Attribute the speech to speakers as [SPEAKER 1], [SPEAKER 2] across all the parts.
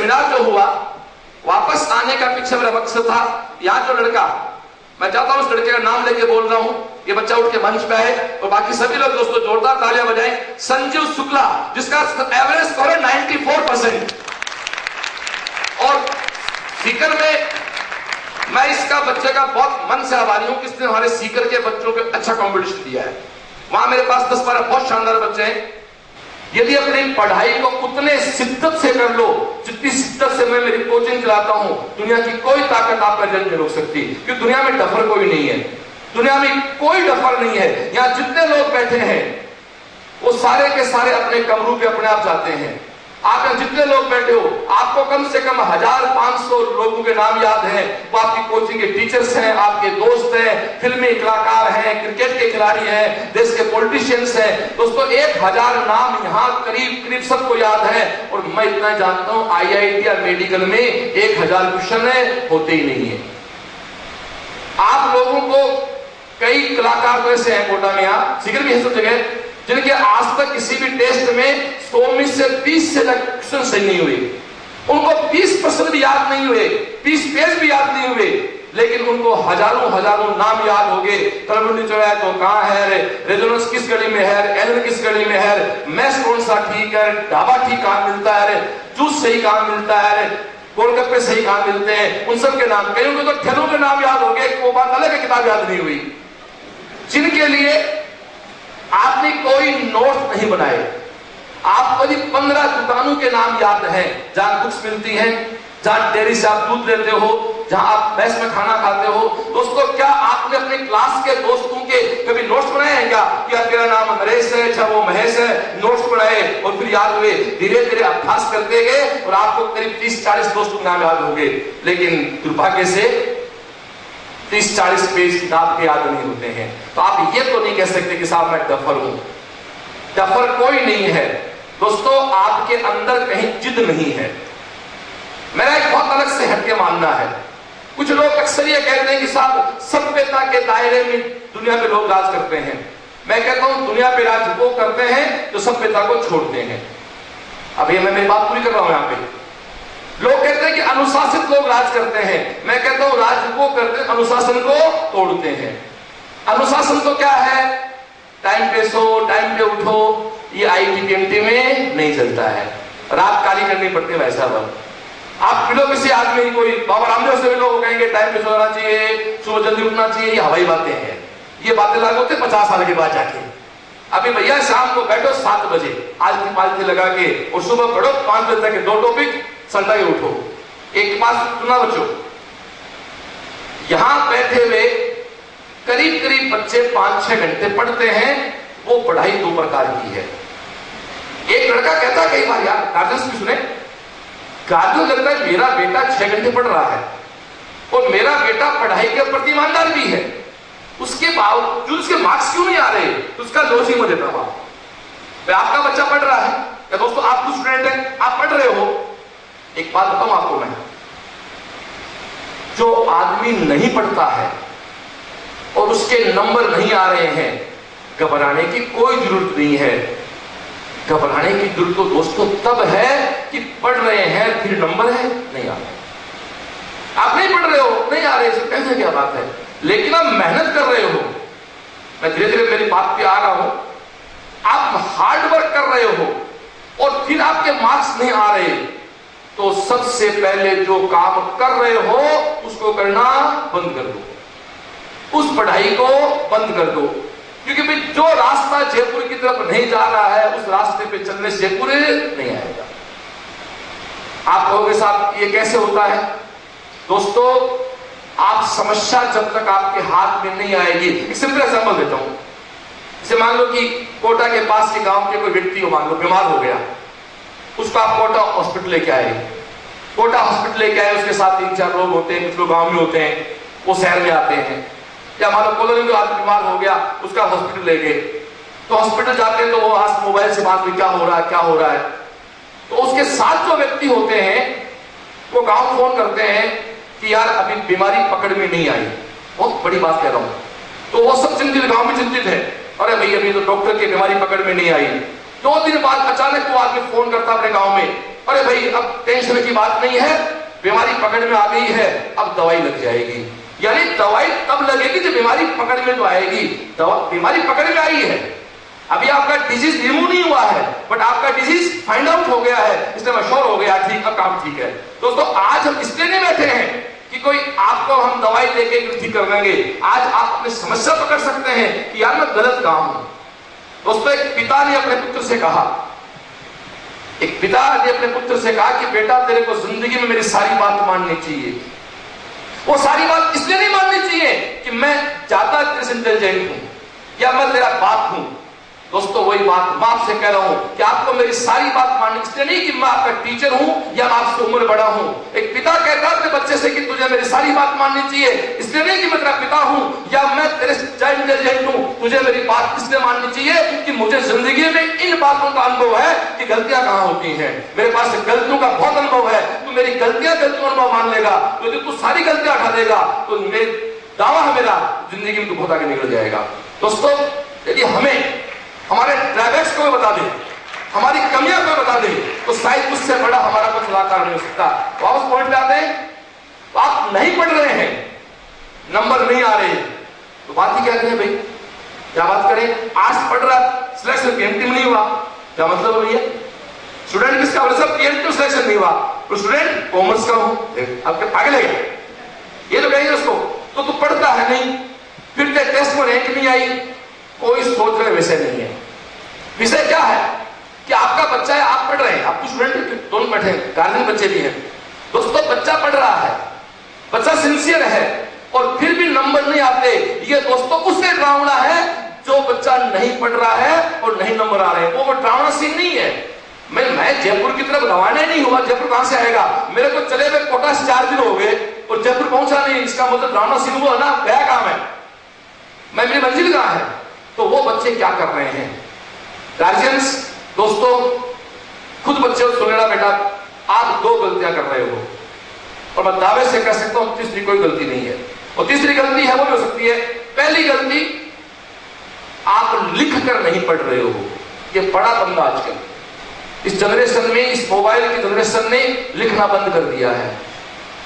[SPEAKER 1] Seminar जो हुआ, वापस आने का पीछे मेरा मकसद था, यहाँ जो लड़का, मैं चाहता हूं उस लड़के का नाम लेके बोल रहा हूं, ये बच्चा उठ के मंच पे आए और बाकी सभी लोग दोस्तों जोरदार तालियां बजाएं। संजीव शुक्ला, जिसका एवरेज स्कोर है 94%। और सीकर में मैं इसका बच्चे का बहुत मन से आभारी हूं कि इसने हमारे सीकर के बच्चों को अच्छा कॉम्पिटिशन दिया है। वहां मेरे पास 10-12 बहुत शानदार बच्चे हैं। यदि अपनी पढ़ाई को उतने शिद्दत से कर लो जितनी शिद्दत से मैं मेरी कोचिंग चलाता हूं, दुनिया की कोई ताकत आपका जन्म नहीं रोक सकती, क्योंकि दुनिया में डफर कोई नहीं है। दुनिया में कोई डफर नहीं है। यहां जितने लोग बैठे हैं वो सारे के सारे अपने कमरू पे अपने आप जाते हैं। आप यहां जितने लोग बैठे हो, आपको कम से कम 1500 लोगों के नाम याद हैं। वो आपकी कोचिंग के टीचर्स हैं, आपके दोस्त हैं, फिल्मी कलाकार हैं, क्रिकेट के खिलाड़ी हैं, देश के पॉलिटिशियंस हैं। दोस्तों 1000 नाम यहाँ करीब करीब सबको याद है। और मैं इतना जानता हूं IIT या मेडिकल में 1000 क्वेश्चन होते ही नहीं है। आप लोगों को कई कलाकार तो ऐसे हैं कोटा में, यहाँ सीकर भी है सब जगह, जिनके आज तक किसी भी टेस्ट में 100 में से 20 से ज्यादा क्वेश्चन सही नहीं हुए। उनको 20% भी याद नहीं हुए, 20 पेज भी याद नहीं हुए, लेकिन उनको हजारों नाम याद हो गए। तलवंडी चौराहे तो कहां है, रेजोनेंस किस गली में है, एलन किस गली में है, मैस कौन सा ठीक है, ढाबा ठीक कहां मिलता है, जूस सही कहां मिलता है, गोलगप्पे सही कहां मिलते हैं, उन सब के नाम। कईयों को तो ठेलों के नाम याद हो गए, वो बात अलग है, किताब याद नहीं हुई। जिनके लिए आपने कोई नोट नहीं बनाए, आपको यदि 15 दुकानों के नाम याद हैं जहां बुक्स मिलती हैं, जहां डेयरी से आप दूध लेते हो, जहां आप मैस में खाना खाते हो, दोस्तों क्या आपने अपने क्लास के दोस्तों के कभी नोट्स बनाए हैं क्या? या तेरा नाम नरेश है, अच्छा वो महेश है, नोट्स बनाए और फिर याद हुए। धीरे धीरे अभ्यास करते गए और आपको करीब 30-40 दोस्तों के नाम याद हो गए। लेकिन दुर्भाग्य से 30-40 पेज किताब के याद नहीं होते हैं। तो आप ये तो नहीं कह सकते कि साहब मैं डफर हूं। डफर कोई नहीं है दोस्तों, आपके अंदर कहीं जिद नहीं है। मेरा एक बहुत अलग से हटके मानना है। कुछ लोग अक्सर ये कहते हैं कि साहब सभ्यता के दायरे में दुनिया पे लोग राज करते हैं। मैं कहता हूं दुनिया पे राज वो करते हैं जो सभ्यता को छोड़ते हैं। अभी मैं मेरी बात पूरी कर रहा हूं। यहाँ पे लोग कहते हैं कि अनुशासित लोग राज करते हैं। मैं कहता हूं राज वो करते हैं अनुशासन को तोड़ते हैं। अनुशासन तो क्या है? टाइम पे सो, टाइम पे उठो। ये IIT-PMT में नहीं चलता है। रात काली करनी पड़ती है वैसा वक्त। आप मिलो किसी आदमी, कोई बाबा रामदेव से भी लोग कहेंगे टाइम पे सोना चाहिए, सुबह जल्दी उठना चाहिए। ये हवाई बातें हैं। ये बातें लागू होते 50 साल के बाद जाके। अभी भैया शाम को बैठो 7 बजे आज की पालती लगा के और सुबह पढ़ो 5 बजे तक के 2 टॉपिक, संडा के उठो। एक बात सुना बच्चों, यहां बैठे हुए करीब करीब बच्चे 5-6 घंटे पढ़ते हैं। वो पढ़ाई 2 प्रकार की है। एक लड़का कहता है कई बार, यार गार्जियंस भी सुने, गार्जियन लगता है मेरा बेटा 6 घंटे पढ़ रहा है और मेरा बेटा पढ़ाई के प्रति ईमानदार भी है, उसके बावजूद उसके मार्क्स क्यों नहीं आ रहे? तो उसका लॉस ही मत देता बाप। आपका बच्चा पढ़ रहा है या दोस्तों आप खुद स्टूडेंट हैं, आप पढ़ रहे हो। एक बात बताऊं आपको मैं, जो आदमी नहीं पढ़ता है और उसके नंबर नहीं आ रहे हैं, घबराने की कोई जरूरत नहीं है। घबराने की जरूरत तो दोस्तों तब है कि पढ़ रहे हैं फिर नंबर है नहीं आ रहे। आप नहीं पढ़ रहे हो, नहीं आ रहे, इसमें कैसे क्या बात है? लेकिन आप मेहनत कर रहे हो। मैं धीरे धीरे मेरी बात पे आ रहा हूं। आप हार्ड वर्क कर रहे हो और फिर आपके मार्क्स नहीं आ रहे, तो सबसे पहले जो काम कर रहे हो उसको करना बंद कर दो। उस पढ़ाई को बंद कर दो। क्योंकि भाई जो रास्ता जयपुर की तरफ नहीं जा रहा है, उस रास्ते पे चलने से जयपुर नहीं आएगा। आप कहोगे साहब ये कैसे होता है? दोस्तों आप समस्या जब तक आपके हाथ में नहीं आएगी, एक सिंपल एग्जांपल देता हूं। जैसे मान लो कि कोटा के पास के गांव के कोई व्यक्ति को मान लो बीमार हो गया, उसको आप कोटा हॉस्पिटल लेके आए। कोटा हॉस्पिटल लेके आए, उसके साथ 3-4 लोग होते हैं, कुछ लोग गांव में होते हैं, वो शहर में आते हैं। या मान लो कॉलोनी में आदमी बीमार हो गया, उसका हॉस्पिटल ले गए, तो हॉस्पिटल जाते हैं तो वो आज मोबाइल से बात में क्या हो रहा है, क्या हो रहा है। तो उसके साथ जो व्यक्ति होते हैं वो गांव फोन करते हैं कि यार अभी बीमारी पकड़ में नहीं आई। बहुत बड़ी बात कह रहा हूं। तो वो सब चिंतित, गांव में चिंतित है, अरे भाई अभी तो डॉक्टर की बीमारी पकड़ में नहीं आई। 2 दिन बाद अचानक वो आदमी फोन करता अपने गांव में अरे भाई अब टेंशन की बात नहीं है, बीमारी पकड़ में आ गई है, अब दवाई लग जाएगी। यानी दवाई तब लगेगी जब बीमारी पकड़ में तो आएगी। बीमारी पकड़ में आई है, अभी आपका डिजीज रिमूव नहीं हुआ है, बट आपका डिजीज फाइंड आउट हो गया है, इसलिए मशहूर हो गया, ठीक, अब काम ठीक है। दोस्तों आज हम इसलिए नहीं बैठे हैं कि कोई आपको हम दवाई देके ठीक कर देंगे। आज आप अपनी समस्या पकड़ सकते हैं कि यार मैं गलत काम हूं। दोस्तों एक पिता ने अपने पुत्र से कहा, एक पिता ने अपने पुत्र से कहा कि बेटा तेरे को जिंदगी में मेरी सारी बात माननी चाहिए। वो सारी बात इसलिए नहीं माननी चाहिए कि मैं ज्यादा तेरे से इंटेलिजेंट हूं या मैं तेरा बाप हूं। दोस्तों वही बात मैं आपसे कह रहा हूं कि आपको मेरी सारी बात माननी इसलिए नहीं कि मैं आपका टीचर हूं या मैं आपसे उम्र बड़ा हूं। एक पिता कहता है अपने बच्चे से कि तुझे मेरी सारी बात माननी चाहिए, इसलिए नहीं कि मैं तेरा पिता हूं या मैं तेरे से इंटेलिजेंट हूं, तुझे मेरी बात इसलिए माननी चाहिए कि मुझे जिंदगी में इन बातों का अनुभव है कि गलतियां कहां होती हैं, मेरे पास गलतियों का बहुत अनुभव है। तू मेरी गलतियां अनुभव मान लेगा, यदि तू सारी गलतियां उठा देगा तो मेरे दावा है मेरा जिंदगी में तू बहुत आगे निकल जाएगा। दोस्तों यदि हमें हमारे ड्रॉबैक्स को बता दे, हमारी कमियां को बता दे, तो शायद उससे बड़ा हमारा कुछ सलाहकार नहीं हो सकता। वापस पॉइंट पे आते हैं, तो आप नहीं पढ़ रहे हैं, नंबर नहीं आ रहे, तो बात ही क्या करें भाई, क्या बात करें। आज पढ़ रहा सिलेक्शन पीएमटी में नहीं हुआ, क्या मतलब भैया, स्टूडेंट किसका बोले सब पीएमटी सिलेक्शन नहीं हुआ, तो स्टूडेंट कॉमर्स का हो, आपके पागल है ये तो कहेंगे उसको, तो तू पढ़ता है नहीं, फिर टेस्ट में रैंक नहीं आई, कोई सोच रहे विषय नहीं है। विषय क्या है कि आपका बच्चा है, आप पढ़ रहे हैं, आप स्टूडेंट दोनों बैठे हैं, गार्जियन बच्चे भी हैं। दोस्तों बच्चा पढ़ रहा है, बच्चा सिंसियर है और फिर भी नंबर नहीं आते, ये दोस्तों उससे डरावना है जो बच्चा नहीं पढ़ रहा है और नहीं नंबर आ रहे हैं। वो डरावना सीन नहीं है। मैं जयपुर की तरफ रवाना नहीं हुआ, जयपुर कहां से आएगा, मेरे को चले हुए कोटा से 4 दिन हो गए और जयपुर पहुंचा नहीं, इसका मतलब डरावना सीन हुआ ना, गया काम है, मैं मेरी मंजिल कहां है। तो वो बच्चे क्या कर रहे हैं, गार्जियंस दोस्तों खुद बच्चे को सुन लेना, बेटा आप 2 गलतियां कर रहे हो और मैं दावे से कह सकता हूं तीसरी कोई गलती नहीं है। और तीसरी गलती है वो भी हो सकती है, पहली गलती आप लिख कर नहीं पढ़ रहे हो। ये बड़ा बंदा आजकल इस जनरेशन में, इस मोबाइल की जनरेशन ने लिखना बंद कर दिया है।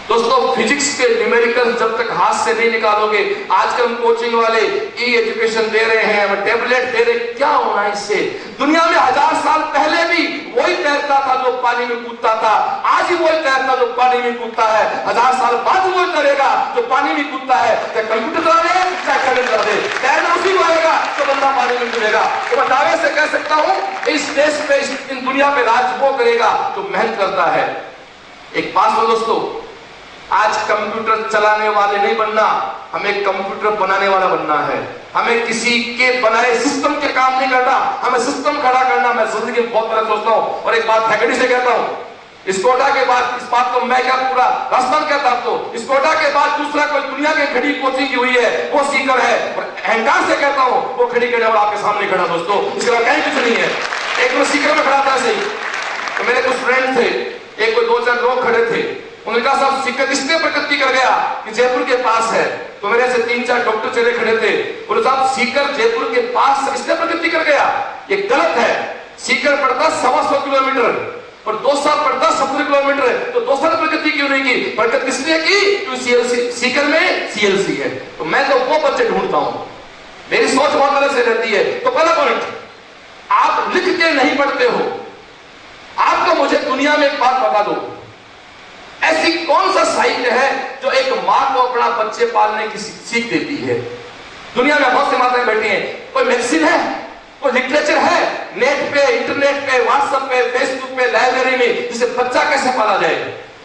[SPEAKER 1] दोस्तों फिजिक्स के न्यूमेरिकल जब तक हाथ से नहीं निकालोगे, आजकल कोचिंग वाले ई एजुकेशन दे रहे हैं, टैबलेट दे रहे, क्या होना इससे। दुनिया में 1000 साल पहले भी वही तैरता था जो पानी में कूदता था, आज ही वही तैरता जो पानी में कूदता है, 1000 साल बाद वही तैरेगा जो पानी में कूदता है। चाहे कंप्यूटर चला दे चाहे करंट चला दे, तैरना उसी को आएगा तो बंदा पानी में कूदेगा। तो मैं दावे से कह सकता हूं इस देश पे, इस दुनिया पे राज वो करेगा जो मेहनत करता है। एक बात सुनो दोस्तों, आज कंप्यूटर चलाने वाले नहीं बनना, हमें कंप्यूटर बनाने वाला बनना है। हमें किसी के बनाए सिस्टम के काम नहीं करना, हमें सिस्टम खड़ा करना। मैं जिंदगी में बहुत बड़ा सोचता हूं और एक बात फैकल्टी से कहता हूं, इस कोटा के बाद, इस बात को मैं क्या पूरा राजस्थान कहता हूं, इस कोटा के बाद दूसरा कोई दुनिया की खड़ी कोचिंग की हुई है वो सीकर है, और अहंकार से कहता हूं वो खड़ी खड़े और आपके सामने खड़ा दोस्तों, इसके बाद कहीं कुछ नहीं है। एक वो सीकर में खड़ा था सही, तो मेरे कुछ फ्रेंड थे, एक कोई 2-4 लोग खड़े थे, उन्होंने कहा साहब सीकर इसलिए प्रगति कर गया कि जयपुर के पास है। तो मेरे से 3-4 डॉक्टर चले खड़े थे, बोले साहब सीकर जयपुर के पास इसलिए प्रगति कर गया, ये गलत है। सीकर पड़ता 125 किलोमीटर और 2 साल पड़ता 70 किलोमीटर, तो 2 साल प्रगति क्यों नहीं की? प्रगति किसने की? क्योंकि सीकर में सीएलसी है। तो मैं तो वो बच्चे ढूंढता हूं, मेरी सोच बहुत अलग से रहती है। तो पहला पॉइंट, आप लिख के नहीं पढ़ते हो। आपको मुझे दुनिया में एक बात बता दो, ऐसी कौन सा साहित्य है जो एक मां को अपना बच्चे पालने की सीख देती है? दुनिया में बहुत सी माताएं बैठी हैं, कोई मैगजीन है, कोई लिटरेचर है, नेट पे, इंटरनेट पे, व्हाट्सएप पे, फेसबुक पे, लाइब्रेरी में, जिसे बच्चा कैसे पाला जाए?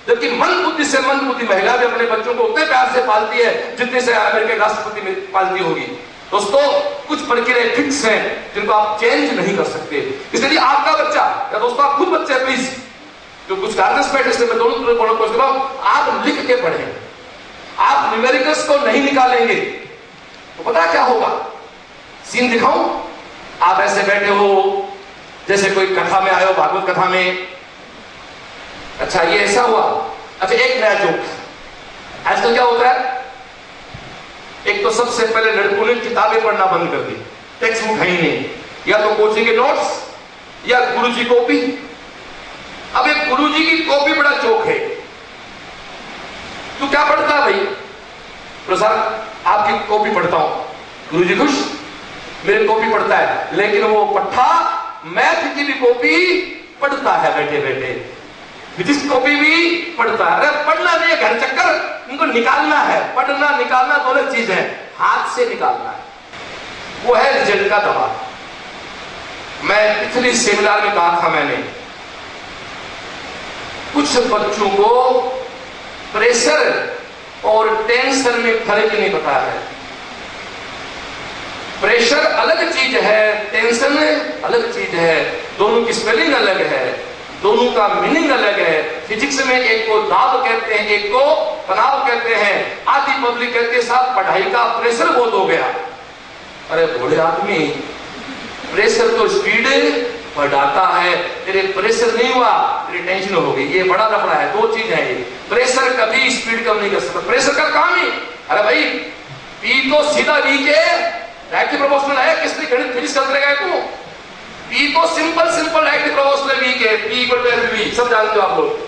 [SPEAKER 1] जबकि मंद बुद्धि से मंद बुद्धि महिला भी अपने बच्चों को उतने प्यार से पालती है जितने से अमेरिका राष्ट्रपति में पालती होगी। दोस्तों कुछ प्रक्रिया फिक्स हैं जिनको आप चेंज नहीं कर सकते। इसलिए आपका बच्चा, या दोस्तों आप खुद बच्चे प्लीज, जो कुछ गार्जियंस बैठे इसलिए मैं दोनों बोल रहा हूं, आप लिख के पढ़ें। आप न्यूमेरिकल्स को नहीं निकालेंगे तो पता क्या होगा? सीन दिखाऊं, आप ऐसे बैठे हो जैसे कोई कथा में आए हो, भागवत कथा में, अच्छा ये ऐसा हुआ, अच्छा एक नया जोक। आजकल क्या होता है, एक तो सबसे पहले लड़कों ने किताबें पढ़ना बंद कर दी, टेक्स्ट बुक है ही नहीं, या तो कोचिंग के नोट्स या गुरुजी कॉपी, अब एक गुरुजी की कॉपी बड़ा चौक है, तू क्या पढ़ता है भाई? प्रसाद आपकी कॉपी पढ़ता हूं। गुरुजी खुश, मेरी कॉपी पढ़ता है, लेकिन वो पट्टा मैथ की भी कॉपी पढ़ता है, बैठे बैठे फिजिक्स कॉपी भी पढ़ता है। अरे पढ़ना नहीं है, घर चक्कर उनको निकालना है। पढ़ना निकालना दोनों चीज है, हाथ से निकालना है, वो है रिजल्ट का दबाव। मैं पिछली सेमिनार में कहा था मैंने, कुछ बच्चों को प्रेशर और टेंशन में फर्क नहीं पता है। प्रेशर अलग चीज है, टेंशन अलग चीज है, दोनों की स्पेलिंग अलग है, दोनों का मीनिंग अलग है। फिजिक्स में एक को दाब कहते हैं, एक को तनाव कहते हैं। आधी पब्लिक कहते हैं साहब पढ़ाई का प्रेशर बहुत हो गया। अरे बूढ़े आदमी, प्रेशर तो स्पीड बढ़ाता है, तेरे प्रेशर नहीं हुआ, तेरी टेंशन हो गई। ये बड़ा लफड़ा है, दो चीज है ये। प्रेशर कभी स्पीड कम नहीं कर सकता, प्रेशर का काम ही। अरे भाई पी तो सीधा वी के डायरेक्टली प्रोपोर्शनल है, किसने गणित फिजिक्स कर देगा तू? पी तो सिंपल डायरेक्टली प्रोपोर्शनल वी के, पी इक्वल टू एमवी, सब जानते हो आप लोग।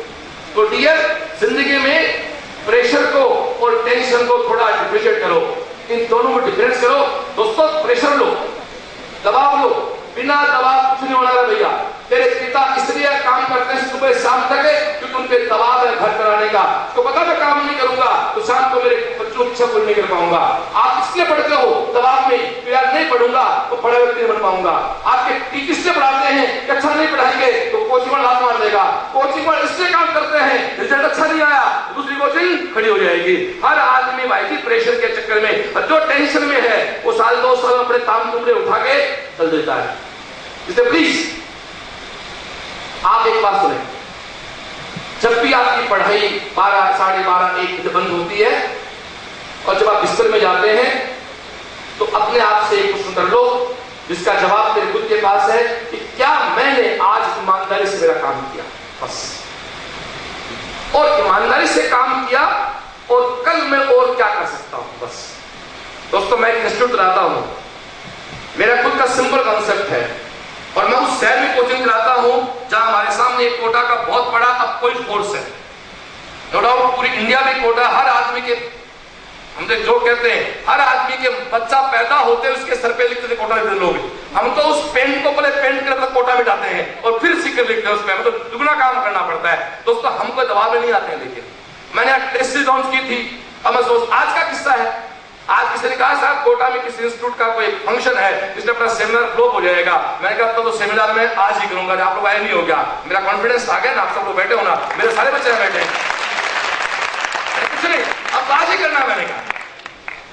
[SPEAKER 1] तो डियर, जिंदगी में प्रेशर को और टेंशन को थोड़ा डिफरेंशिएट करो, इन दोनों में डिफरेंस करो। दोस्तों प्रेशर लो, दबाव लो, बिना दबाव कुछ नहीं होना भैया। तेरे पिता इसलिए काम करते हैं सुबह शाम तक क्योंकि उन पे दबाव है घर कराने का। तो पता मैं काम नहीं करूंगा तो शाम को मेरे बच्चों की इच्छा पूरी नहीं कर पाऊंगा। आप इसलिए पढ़ते हो दबाव में, तो यार नहीं पढ़ूंगा तो बड़ा व्यक्ति नहीं बन पाऊंगा। आपके टीचर इसलिए पढ़ाते हैं कि अच्छा नहीं पढ़ाएंगे तो कोचिंग वाला हाथ मार देगा। कोचिंग वाले इसलिए काम करते हैं, रिजल्ट अच्छा नहीं आया तो दूसरी कोचिंग खड़ी हो जाएगी। हर आदमी भाई की प्रेशर के चक्कर में, जो टेंशन में है वो साल 2 साल अपने ताम टुकड़े उठा के चल देता है। इसलिए प्लीज आप एक बात सुने, जब भी आपकी पढ़ाई 12, साढ़े 12, 1 बजे बंद होती है और जब आप बिस्तर में जाते हैं तो अपने आप से एक प्रश्न कर लो जिसका जवाब तेरे खुद के पास है कि क्या मैंने आज ईमानदारी से मेरा काम किया, बस। और ईमानदारी से काम किया और कल मैं और क्या कर सकता हूं, बस। दोस्तों मैं एक इंस्टीट्यूट कराता हूं, मेरा खुद का सिंपल कॉन्सेप्ट है और मैं उस शहर में कोचिंग कराता हूं जहां हमारे सामने एक कोटा का बहुत बड़ा अब कोई फोर्स है। नो डाउट पूरी इंडिया में कोटा, हर आदमी के, हम जो कहते हैं हर आदमी के बच्चा पैदा होते उसके सर पे लिखते थे कोटा लिखते लोग। हम तो उस पेंट को पहले पेंट कर कोटा मिटाते हैं और फिर सीकर लिखते हैं उसमें, मतलब दुगना काम करना पड़ता है। दोस्तों हमको दबाव में नहीं आते हैं। लेकिन मैंने टेस्ट लॉन्च की थी, अब मैं सोच, आज का किस्सा है, आज किसी ने कहा साहब कोटा में किसी इंस्टीट्यूट का कोई फंक्शन है इसलिए अपना सेमिनार फ्लॉप हो जाएगा। मैंने कहा तो सेमिनार में आज ही करूंगा, आप लोग आए नहीं हो गया। मेरा कॉन्फिडेंस आ गया ना, आप सब लोग बैठे हो ना, मेरे सारे बच्चे बैठे हैं, कुछ नहीं, अब आज ही करना है। मैंने कहा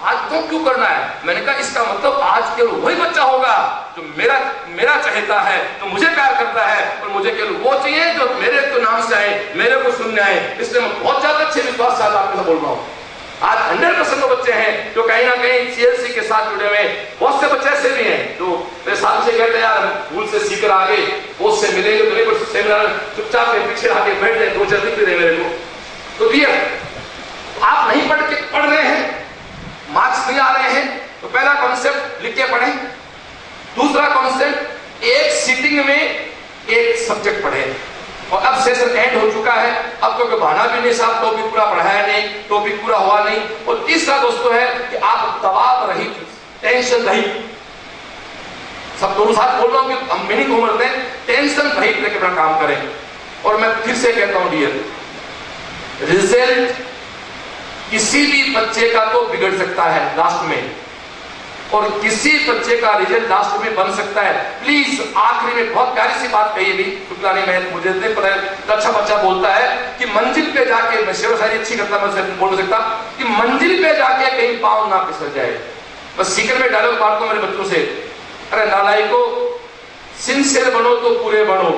[SPEAKER 1] आज तो क्यों करना है? मैंने कहा इसका मतलब आज केवल वही बच्चा होगा जो मेरा चाहता है, तो मुझे प्यार करता है, और मुझे केवल वो चाहिए जो मेरे तो नाम से आए, मेरे को सुनने आए। इसलिए मैं बहुत ज्यादा अच्छे विश्वास से आपके साथ बोल रहा हूँ। आज 100% बच्चे हैं जो कहीं ना कहीं सीएलसी के साथ जुड़े हुए हैं। बहुत से बच्चे ऐसे भी हैं जो मेरे साथ से कहते हैं यार भूल से सीकर आगे बहुत से मिलेंगे तो नहीं, पर सेमिनार चुपचाप के पीछे आके बैठ जाए, 2 दिख रहे मेरे को। तो डियर, आप नहीं पढ़ रहे हैं, मार्क्स नहीं आ रहे हैं, तो पहला कॉन्सेप्ट लिख के पढ़ें। दूसरा कॉन्सेप्ट, एक सीटिंग में एक सब्जेक्ट पढ़े। और अब सेशन एंड हो चुका है, अब तो बहाना भी नहीं साहब टॉपिक पूरा पढ़ाया नहीं, टॉपिक पूरा हुआ नहीं। और तीसरा दोस्तों है कि आप दबाव रहित, टेंशन रहित, सब दोनों साथ बोल रहा हूं कि हम मीनिंग उम्र में टेंशन रहित लेकर अपना काम करें। और मैं फिर से कहता हूं डियर, रिजल्ट किसी भी बच्चे का तो बिगड़ सकता है लास्ट में, और किसी बच्चे का रिजल्ट लास्ट में बन सकता है। प्लीज आखिरी में बहुत प्यारी सी बात कही भी, शुक्ला ने, मैं मुझे नहीं पता, अच्छा बच्चा बोलता है कि मंजिल पे जाके, मैं शेर शायरी अच्छी करता, मैं बोल सकता कि मंजिल पे जाके कहीं पाँव ना फिसल जाए। बस सीकर में डायलॉग मारता हूं मेरे बच्चों से, अरे नालायको सिंसियर बनो तो पूरे बनो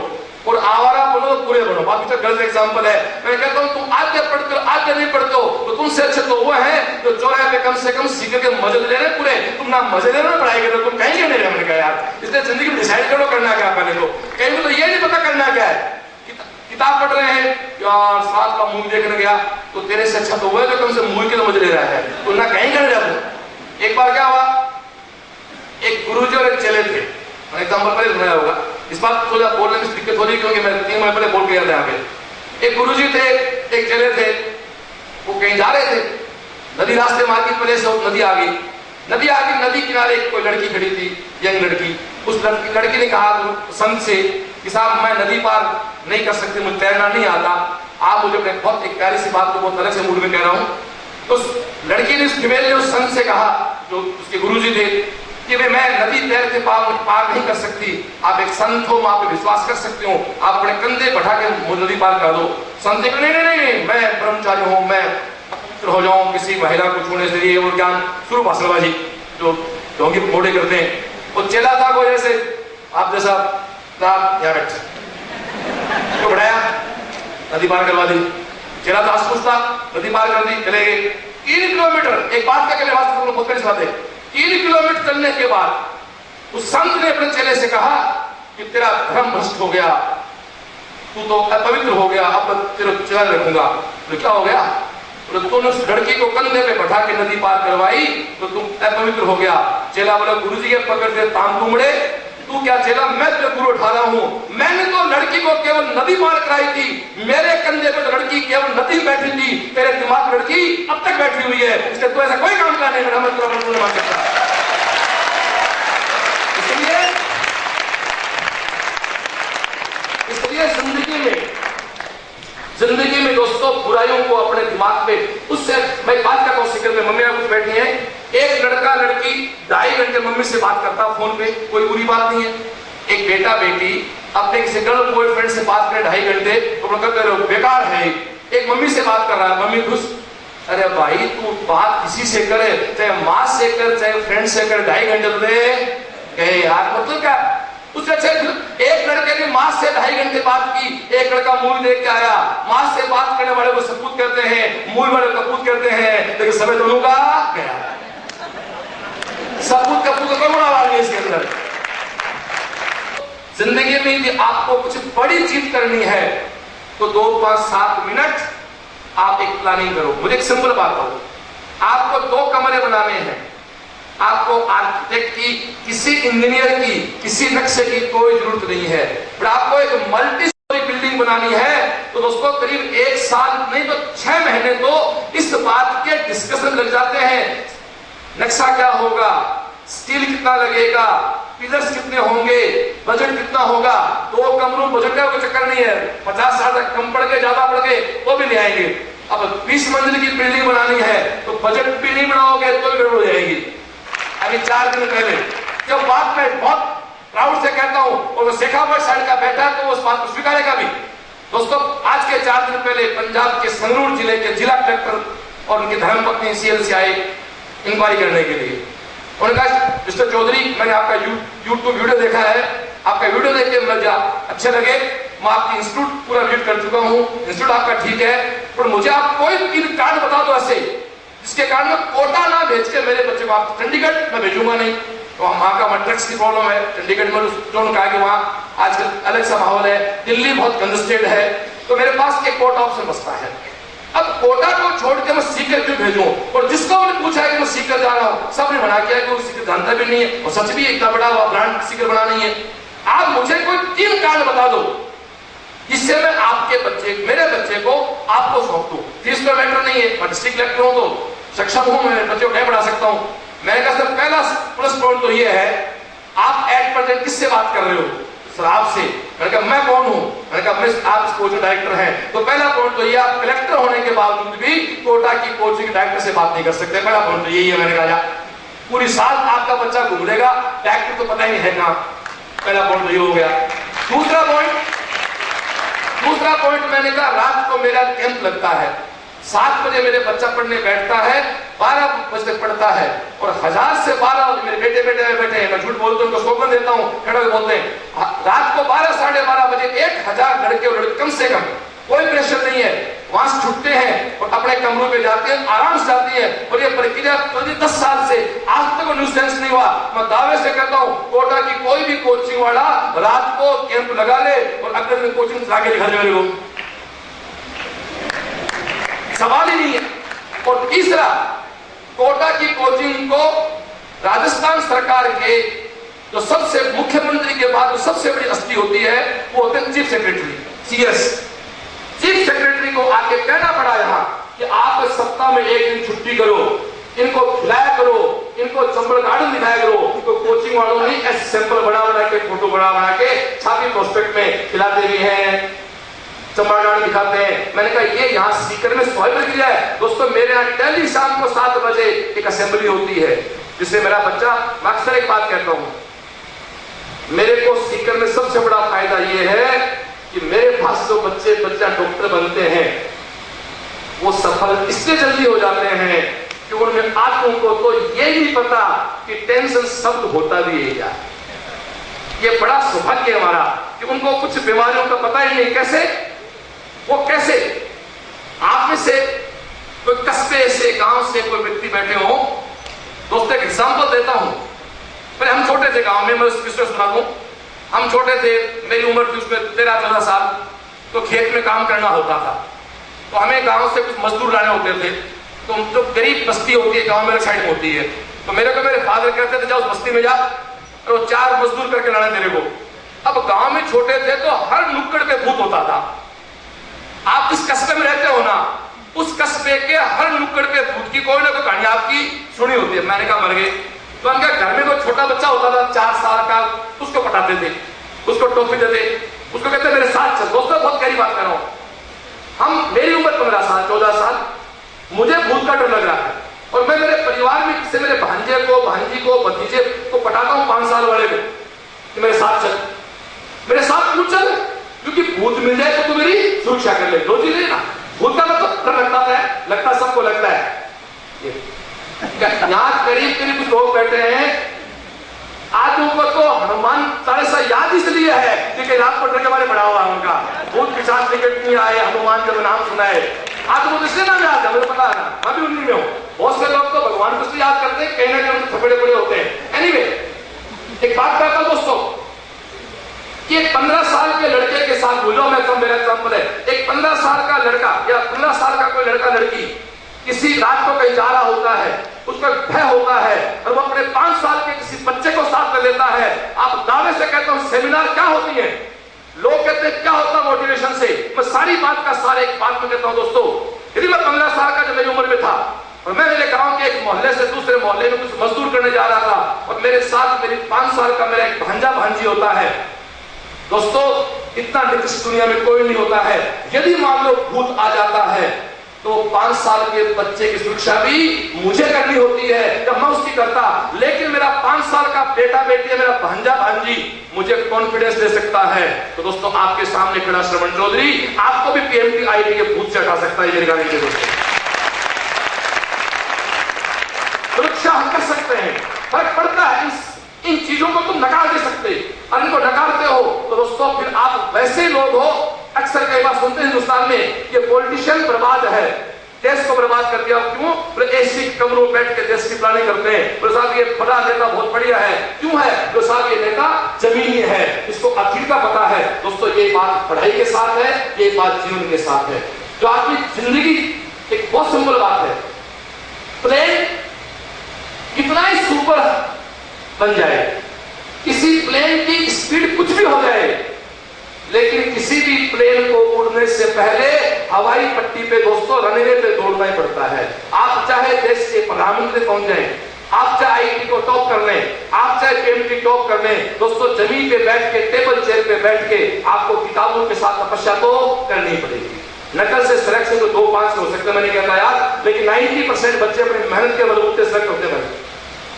[SPEAKER 1] और आवारा बनो तो पूरे बनो। बाकी तो गलत एग्जांपल है। मैं कहता हूं तुम आगे पढ़ते हो, आगे नहीं पढ़ते हो तो तुमसे अच्छे तो वो है जो चौराहे पे कम से कम सीकर के मजे ले रहे पूरे। तुम ना मजे ले रहे हो पढ़ाई कर, तुम कहीं नहीं रहे। मैंने कहा यार इसलिए जिंदगी में डिसाइड करो करना क्या। पहले तो कहीं तो ये नहीं पता करना क्या है। किताब पढ़ रहे हैं यार, 7 का मूवी देखने गया तो तेरे से अच्छा तो वो है जो कम से मूवी के तो मजे ले रहा है, तो ना कहीं कर रहा। एक बार क्या हुआ, एक गुरुजी और एक चेले थे, एग्जाम्पल पहले सुनाया होगा। इस बात को बोलने में दिक्कत हो रही है क्योंकि मैं 3 महीने पहले बोल गया था यहाँ पे। एक गुरुजी थे, एक चले थे, वो कहीं जा रहे थे, नदी रास्ते मार्केट में से नदी आ गई। नदी किनारे कोई लड़की खड़ी थी, यंग लड़की। उस लड़की ने कहा संत से कि साहब मैं नदी पार नहीं कर सकती, मुझे तैरना नहीं आता, आप मुझे अपने बहुत एक प्यारी सी बात को बहुत अलग से मूड में कह रहा हूँ। तो उस लड़की ने, उस फीमेल ने उस संत से कहा जो उसके गुरुजी थे कि मैं नदी तैर के पार नहीं कर सकती, आप एक संत हो, मैं आप पे विश्वास कर सकती हूँ, आप अपने कंधे बैठा के नदी पार कर दो। संत जी को नहीं, मैं ब्रह्मचारी हूँ, मैं पवित्र हो जाऊं किसी महिला को छूने से, ये वो ज्ञान शुरू भाषणबाजी जो ढोंगी मोड़े करते हैं। वो चेला था कोई ऐसे आप जैसा, यहाँ बैठ क्यों बढ़ाया, नदी पार करवा दी। चेला था, आसपास था, नदी पार कर दी, चले गए 3 किलोमीटर। एक बात का वास्तव बहुत बड़ी बात है, 3 किलोमीटर चलने के बाद उस संत ने अपने चेले से कहा कि तेरा धर्म भ्रष्ट हो गया, तू तो अपवित्र हो गया, अब तेरा चेला रखूंगा। तो क्या हो गया, तो तूने उस लड़की को कंधे पे बैठा के नदी पार करवाई तो तुम अपवित्र हो गया। चेला बोला गुरुजी के पकड़ से ताम तुमड़े, तू क्या चेला, मैं तेरे गुरु उठा रहा हूं, मैंने तो लड़की को केवल नदी पार कराई थी, मेरे कंधे पे तो लड़की केवल नदी बैठी थी, तेरे दिमाग लड़की अब तक बैठी हुई है, इसलिए तू ऐसा कोई काम का नहीं मेरा मैं तुरंत मान सकता। इसलिए जिंदगी में दोस्तों बुराइयों को अपने दिमाग पे, उससे मैं बात करता हूँ सिक्कर में, मम्मी कुछ बैठी हैं, एक लड़का लड़की 2.5 घंटे मम्मी से बात करता फोन पे, कोई बुरी बात नहीं है। एक बेटा बेटी अपने किसी गर्ल बॉयफ्रेंड से बात करे 2.5 घंटे तो कहते रहो बेकार है। एक मम्मी से बात कर रहा है, मम्मी खुश, अरे भाई तू बात किसी से करे, चाहे माँ से कर चाहे फ्रेंड से कर, 2.5 घंटे तो दे कहे यार, मतलब क्या। उससे एक लड़के ने माँ से 2.5 घंटे बात की, एक लड़का मूवी देख के आया, माँ से बात करने वाले को सपूत करते हैं, मूवी वाले कपूत करते हैं, लेकिन समय दोनों का गया। सपूत कपूत का कोई आवाज नहीं इसके अंदर। जिंदगी में यदि आपको कुछ बड़ी चीज करनी है तो 2, 5, 7 मिनट आप एक प्लानिंग करो। मुझे एक सिंपल बात कहूं, आपको 2 कमरे बनाने हैं, आपको आर्किटेक्ट की, किसी इंजीनियर की, किसी नक्शे की कोई जरूरत नहीं है, पर आपको एक मल्टी स्टोरी बिल्डिंग बनानी है तो दोस्तों करीब 1 साल नहीं तो 6 महीने तो इस बात के डिस्कशन लग जाते हैं। नक्शा क्या होगा, स्टील कितना लगेगा, पिलर्स कितने होंगे, बजट कितना होगा। 2 कमरों बजट का कोई चक्कर नहीं है, 50,000 तक कम पड़ गए ज्यादा पड़ गए तो भी ले आएंगे। अब 20 मंजिल की बिल्डिंग बनानी है तो बजट भी नहीं बनाओगे तो भी गड़बड़ हो जाएगी। अभी 4 दिन पहले जब बात मैं बहुत प्राउड से कहता हूं और वो शेखावत साइड का बैठा तो उस बात को स्वीकारेगा भी। दोस्तों आज के 4 दिन पहले पंजाब के संगरूर जिले के जिला कलेक्टर और उनकी धर्मपत्नी सीएल से आए इंक्वायरी करने के लिए। उन्होंने कहा मिस्टर चौधरी मैंने आपका यूट्यूब वीडियो देखा है, आपका वीडियो देख के मुझे अच्छे लगे, मैं आपकी इंस्टीट्यूट पूरा विजिट कर चुका हूँ, इंस्टीट्यूट आपका ठीक है, पर मुझे आप कोई 3 कारण बता दो ऐसे जिसके कारण मैं कोटा ना भेज के मेरे बच्चे को आप चंडीगढ़ मैं भेजूंगा नहीं। तो वहां का ट्रक्स की प्रॉब्लम है, चंडीगढ़ में उन्होंने कहा कि वहां आजकल अलग सा माहौल है, दिल्ली बहुत कंजस्टेड है, तो मेरे पास एक कोटा ऑप्शन बचता है। अब कोटा को छोड़ के मैं सीकर क्यों भेजूं, और जिसको मैंने पूछा है कि मैं सीकर जा रहा हूं सबने मना किया कि वो सीकर जानता भी नहीं है और सच भी इतना बड़ा ब्रांड सीकर बना नहीं है। आप मुझे कोई 3 कारण बता दो जिससे मैं आपके बच्चे, मेरे बच्चे को आपको सौंप दूं। फीस का मैटर नहीं है, मैं डिस्ट्रिक्ट कलेक्टर हूं तो सक्षम हूं, मैं बच्चों को नहीं पढ़ा सकता हूं। मैंने कहा सर पहला प्लस पॉइंट तो ये है आप एट प्रेजेंट किससे बात कर रहे हो, सर आपसे। मैंने कहा मैं कौन हूं, मैंने कहा मैं आप कोचिंग डायरेक्टर हैं, तो पहला पॉइंट तो ये आप कलेक्टर होने के बावजूद भी कोटा की कोचिंग डायरेक्टर से बात नहीं कर सकते, पहला पॉइंट तो यही है। मैंने कहा पूरी साल आपका बच्चा घूमेगा, डायरेक्टर तो पता ही नहीं है कहां, पहला पॉइंट तो ये हो गया। दूसरा पॉइंट मैंने कहा रात को मेरा कैंप लगता है, 7 बजे मेरे बच्चा पढ़ने बैठता है, 12 बजे तक पढ़ता है, और 1000 से 12 मेरे बेटे बैठे हैं, मैं झूठ बोलता हूं उनको स्लोगन देता हूं, खड़े बोलते हैं रात को 12 साढ़े 12 बजे 1000 लड़के और लड़के कम से कम, कोई प्रेशर नहीं है, वहां से छुट्टे हैं और अपने कमरों पे जाते हैं, आराम से जाती है। और ये प्रक्रिया 10 साल से आज तक न्यूसेंस नहीं हुआ। मैं दावे से कहता हूं कोटा की कोई भी कोचिंग वाला रात को कैंप लगा ले और अगले दिन कोचिंग चला के दिखा दे, सवाल ही नहीं है। और तीसरा, कोटा की कोचिंग को राजस्थान सरकार के जो सबसे मुख्यमंत्री के बाद जो सबसे बड़ी हस्ती होती है वो होते हैं chief secretary, CS. Chief secretary को आके कहना पड़ा यहाँ कि आप सप्ताह में एक दिन छुट्टी करो, इनको खिलाया करो, इनको चंबल गार्डन दिखाया करो, इनको कोचिंग वालों ने ऐसे सैंपल बना के फोटो बना के छापी प्रोस्पेक्ट में खिलाते भी हैं, चंबल गार्डन दिखाते हैं। मैंने कहा ये यहाँ सीकर में स्वाभाविक प्रक्रिया है। दोस्तों मेरे यहाँ डेली शाम को 7 बजे एक असेंबली होती है जिससे मेरा बच्चा, मैं अक्सर एक बात कहता हूँ, मेरे को सीकर में सबसे बड़ा फायदा ये है कि मेरे पास जो बच्चा डॉक्टर बनते हैं वो सफल इसलिए जल्दी हो जाते हैं कि उनमें आंखों को तो ये नहीं पता कि टेंशन शब्द होता भी है क्या। ये बड़ा सौभाग्य है हमारा कि उनको कुछ बीमारियों का पता ही नहीं। कैसे? वो कैसे? आप में से कोई कस्बे से, गांव से कोई व्यक्ति बैठे हो, दोस्तों एक एग्जांपल देता हूं। पहले हम छोटे थे गांव में, मैं किसको सुना दूं, हम छोटे थे, मेरी उम्र थी उसमें 13-14 साल, तो खेत में काम करना होता था। तो हमें गांव से कुछ मजदूर लाने होते थे। तो जो गरीब बस्ती होती है गांव मेरे साइड में होती है, तो मेरे को मेरे फादर कहते थे जाओ उस बस्ती में जा और 4 मजदूर करके लाना तेरे को। अब गांव में छोटे थे तो हर नुक्कड़ पे भूत होता था। आप जिस कस्बे में रहते हो ना, उस कस्बे के हर नुक्कड़ पे भूत की कोई ना कोई कहानी आपकी सुनी होती है। मैंने कहा मर गए। तो उनका घर में कोई छोटा बच्चा होता था 4 साल का, उसको पटाते थे, उसको टोपी देते, उसको कहते मेरे साथ चल। दोस्तों बहुत गहरी बात कर रहा हूं, हम, मेरी उम्र 15 साल 14 साल, मुझे भूत का डर लग रहा है और मैं मेरे परिवार में किसी मेरे भांजे को, भांजी को, भतीजे को पटाता हूं 5 साल वाले को कि मेरे साथ चल, मेरे साथ क्यों चल, क्योंकि भूत मिल जाए तो तू मेरी सुरक्षा कर ले। 2 चीजें ना, भूत का मतलब डर लगता है, सबको लगता है। यहाँ करीब कुछ लोग बैठे हैं, आज उनको तो हनुमान चालीसा याद इसलिए है क्योंकि रात को डर के बारे में पढ़ा हुआ है उनका, भूत पिशाच निकट नहीं आए, हनुमान जब नाम सुना है। आज वो इसलिए नाम याद है, मुझे पता है ना, मैं भी उन्हीं में हूँ। बहुत से लोग तो भगवान को याद करते हैं, कहीं ना कहीं उनसे थपड़े पड़े होते हैं। एनीवे, एक बात कहता हूं दोस्तों कि एक 15 साल के लड़के के साथ बोलो, मैं तो मेरा एग्जाम्पल है, एक 15 साल का लड़का या 15 साल का कोई लड़का लड़की किसी रात को कहीं जा रहा होता है, उसका भय होता है और वो अपने 5 साल के किसी बच्चे को साथ में लेता है। आप दावे से कहते हो सेमिनार क्या होती है, लोग कहते हैं क्या होता है मोटिवेशन से। मैं सारी बात का सारे एक बात में कहता हूं दोस्तों, यदि मैं 15 साल का जब मेरी उम्र में था और मैं मेरे गांव के एक मोहल्ले से दूसरे मोहल्ले में कुछ मजदूर करने जा रहा था और मेरे साथ मेरी 5 साल का मेरा एक भांजा भांजी होता है। दोस्तों इतना निकृष्ट दुनिया में कोई नहीं होता है। यदि मान लो भूत आ जाता है तो 5 साल के बच्चे की सुरक्षा भी मुझे करनी होती है जब मैं उसकी करता, लेकिन मेरा 5 साल का बेटा बेटी है, मेरा भांजा भांजी मुझे कॉन्फिडेंस दे सकता है। तो दोस्तों आपके सामने खड़ा श्रवण चौधरी आपको भी पीएमटी आईटी के भूत से हटा सकता है। मेरी गाड़ी के दोस्तों सुरक्षा हम कर सकते हैं, फर्क पड़ता है। इन चीजों को तुम नकार दे सकते, और इनको नकारते हो तो दोस्तों फिर आप वैसे लोग हो, अक्सर कई बार सुनते हैं हिंदुस्तान में ये पॉलिटिशियन बर्बाद है, देश को बर्बाद कर दिया। क्यों? तो एसी कमरों में बैठ के देश की प्लानिंग करते हैं। तो साहब ये बड़ा नेता बहुत बढ़िया है, क्यों है? तो साहब ये नेता जमीनी है, इसको आखिर का पता है। दोस्तों ये बात पढ़ाई के साथ है, ये बात जीवन के साथ है। जो आदमी जिंदगी एक बहुत सिंपल बात है, प्लेन कितना ही सुपर बन जाए, किसी प्लेन की स्पीड कुछ भी हो जाए, लेकिन किसी भी प्लेन को उड़ने से पहले हवाई पट्टी पे दोस्तों रनवे पे दौड़ना ही पड़ता है। आप चाहे देश के प्रधानमंत्री पहुंच जाएं, आप चाहे आईटी को टॉप कर लें, आप चाहे पीएमटी टॉप कर लें, दोस्तों जमीन पे बैठ के, टेबल चेयर पे बैठ के आपको किताबों के साथ तपस्या तो करनी पड़ेगी। नकल से सिलेक्शन तो 2-5 हो सकते, मैंने कहता यार, लेकिन 90% बच्चे अपनी मेहनत के बलबूते सिलेक्ट होते हैं।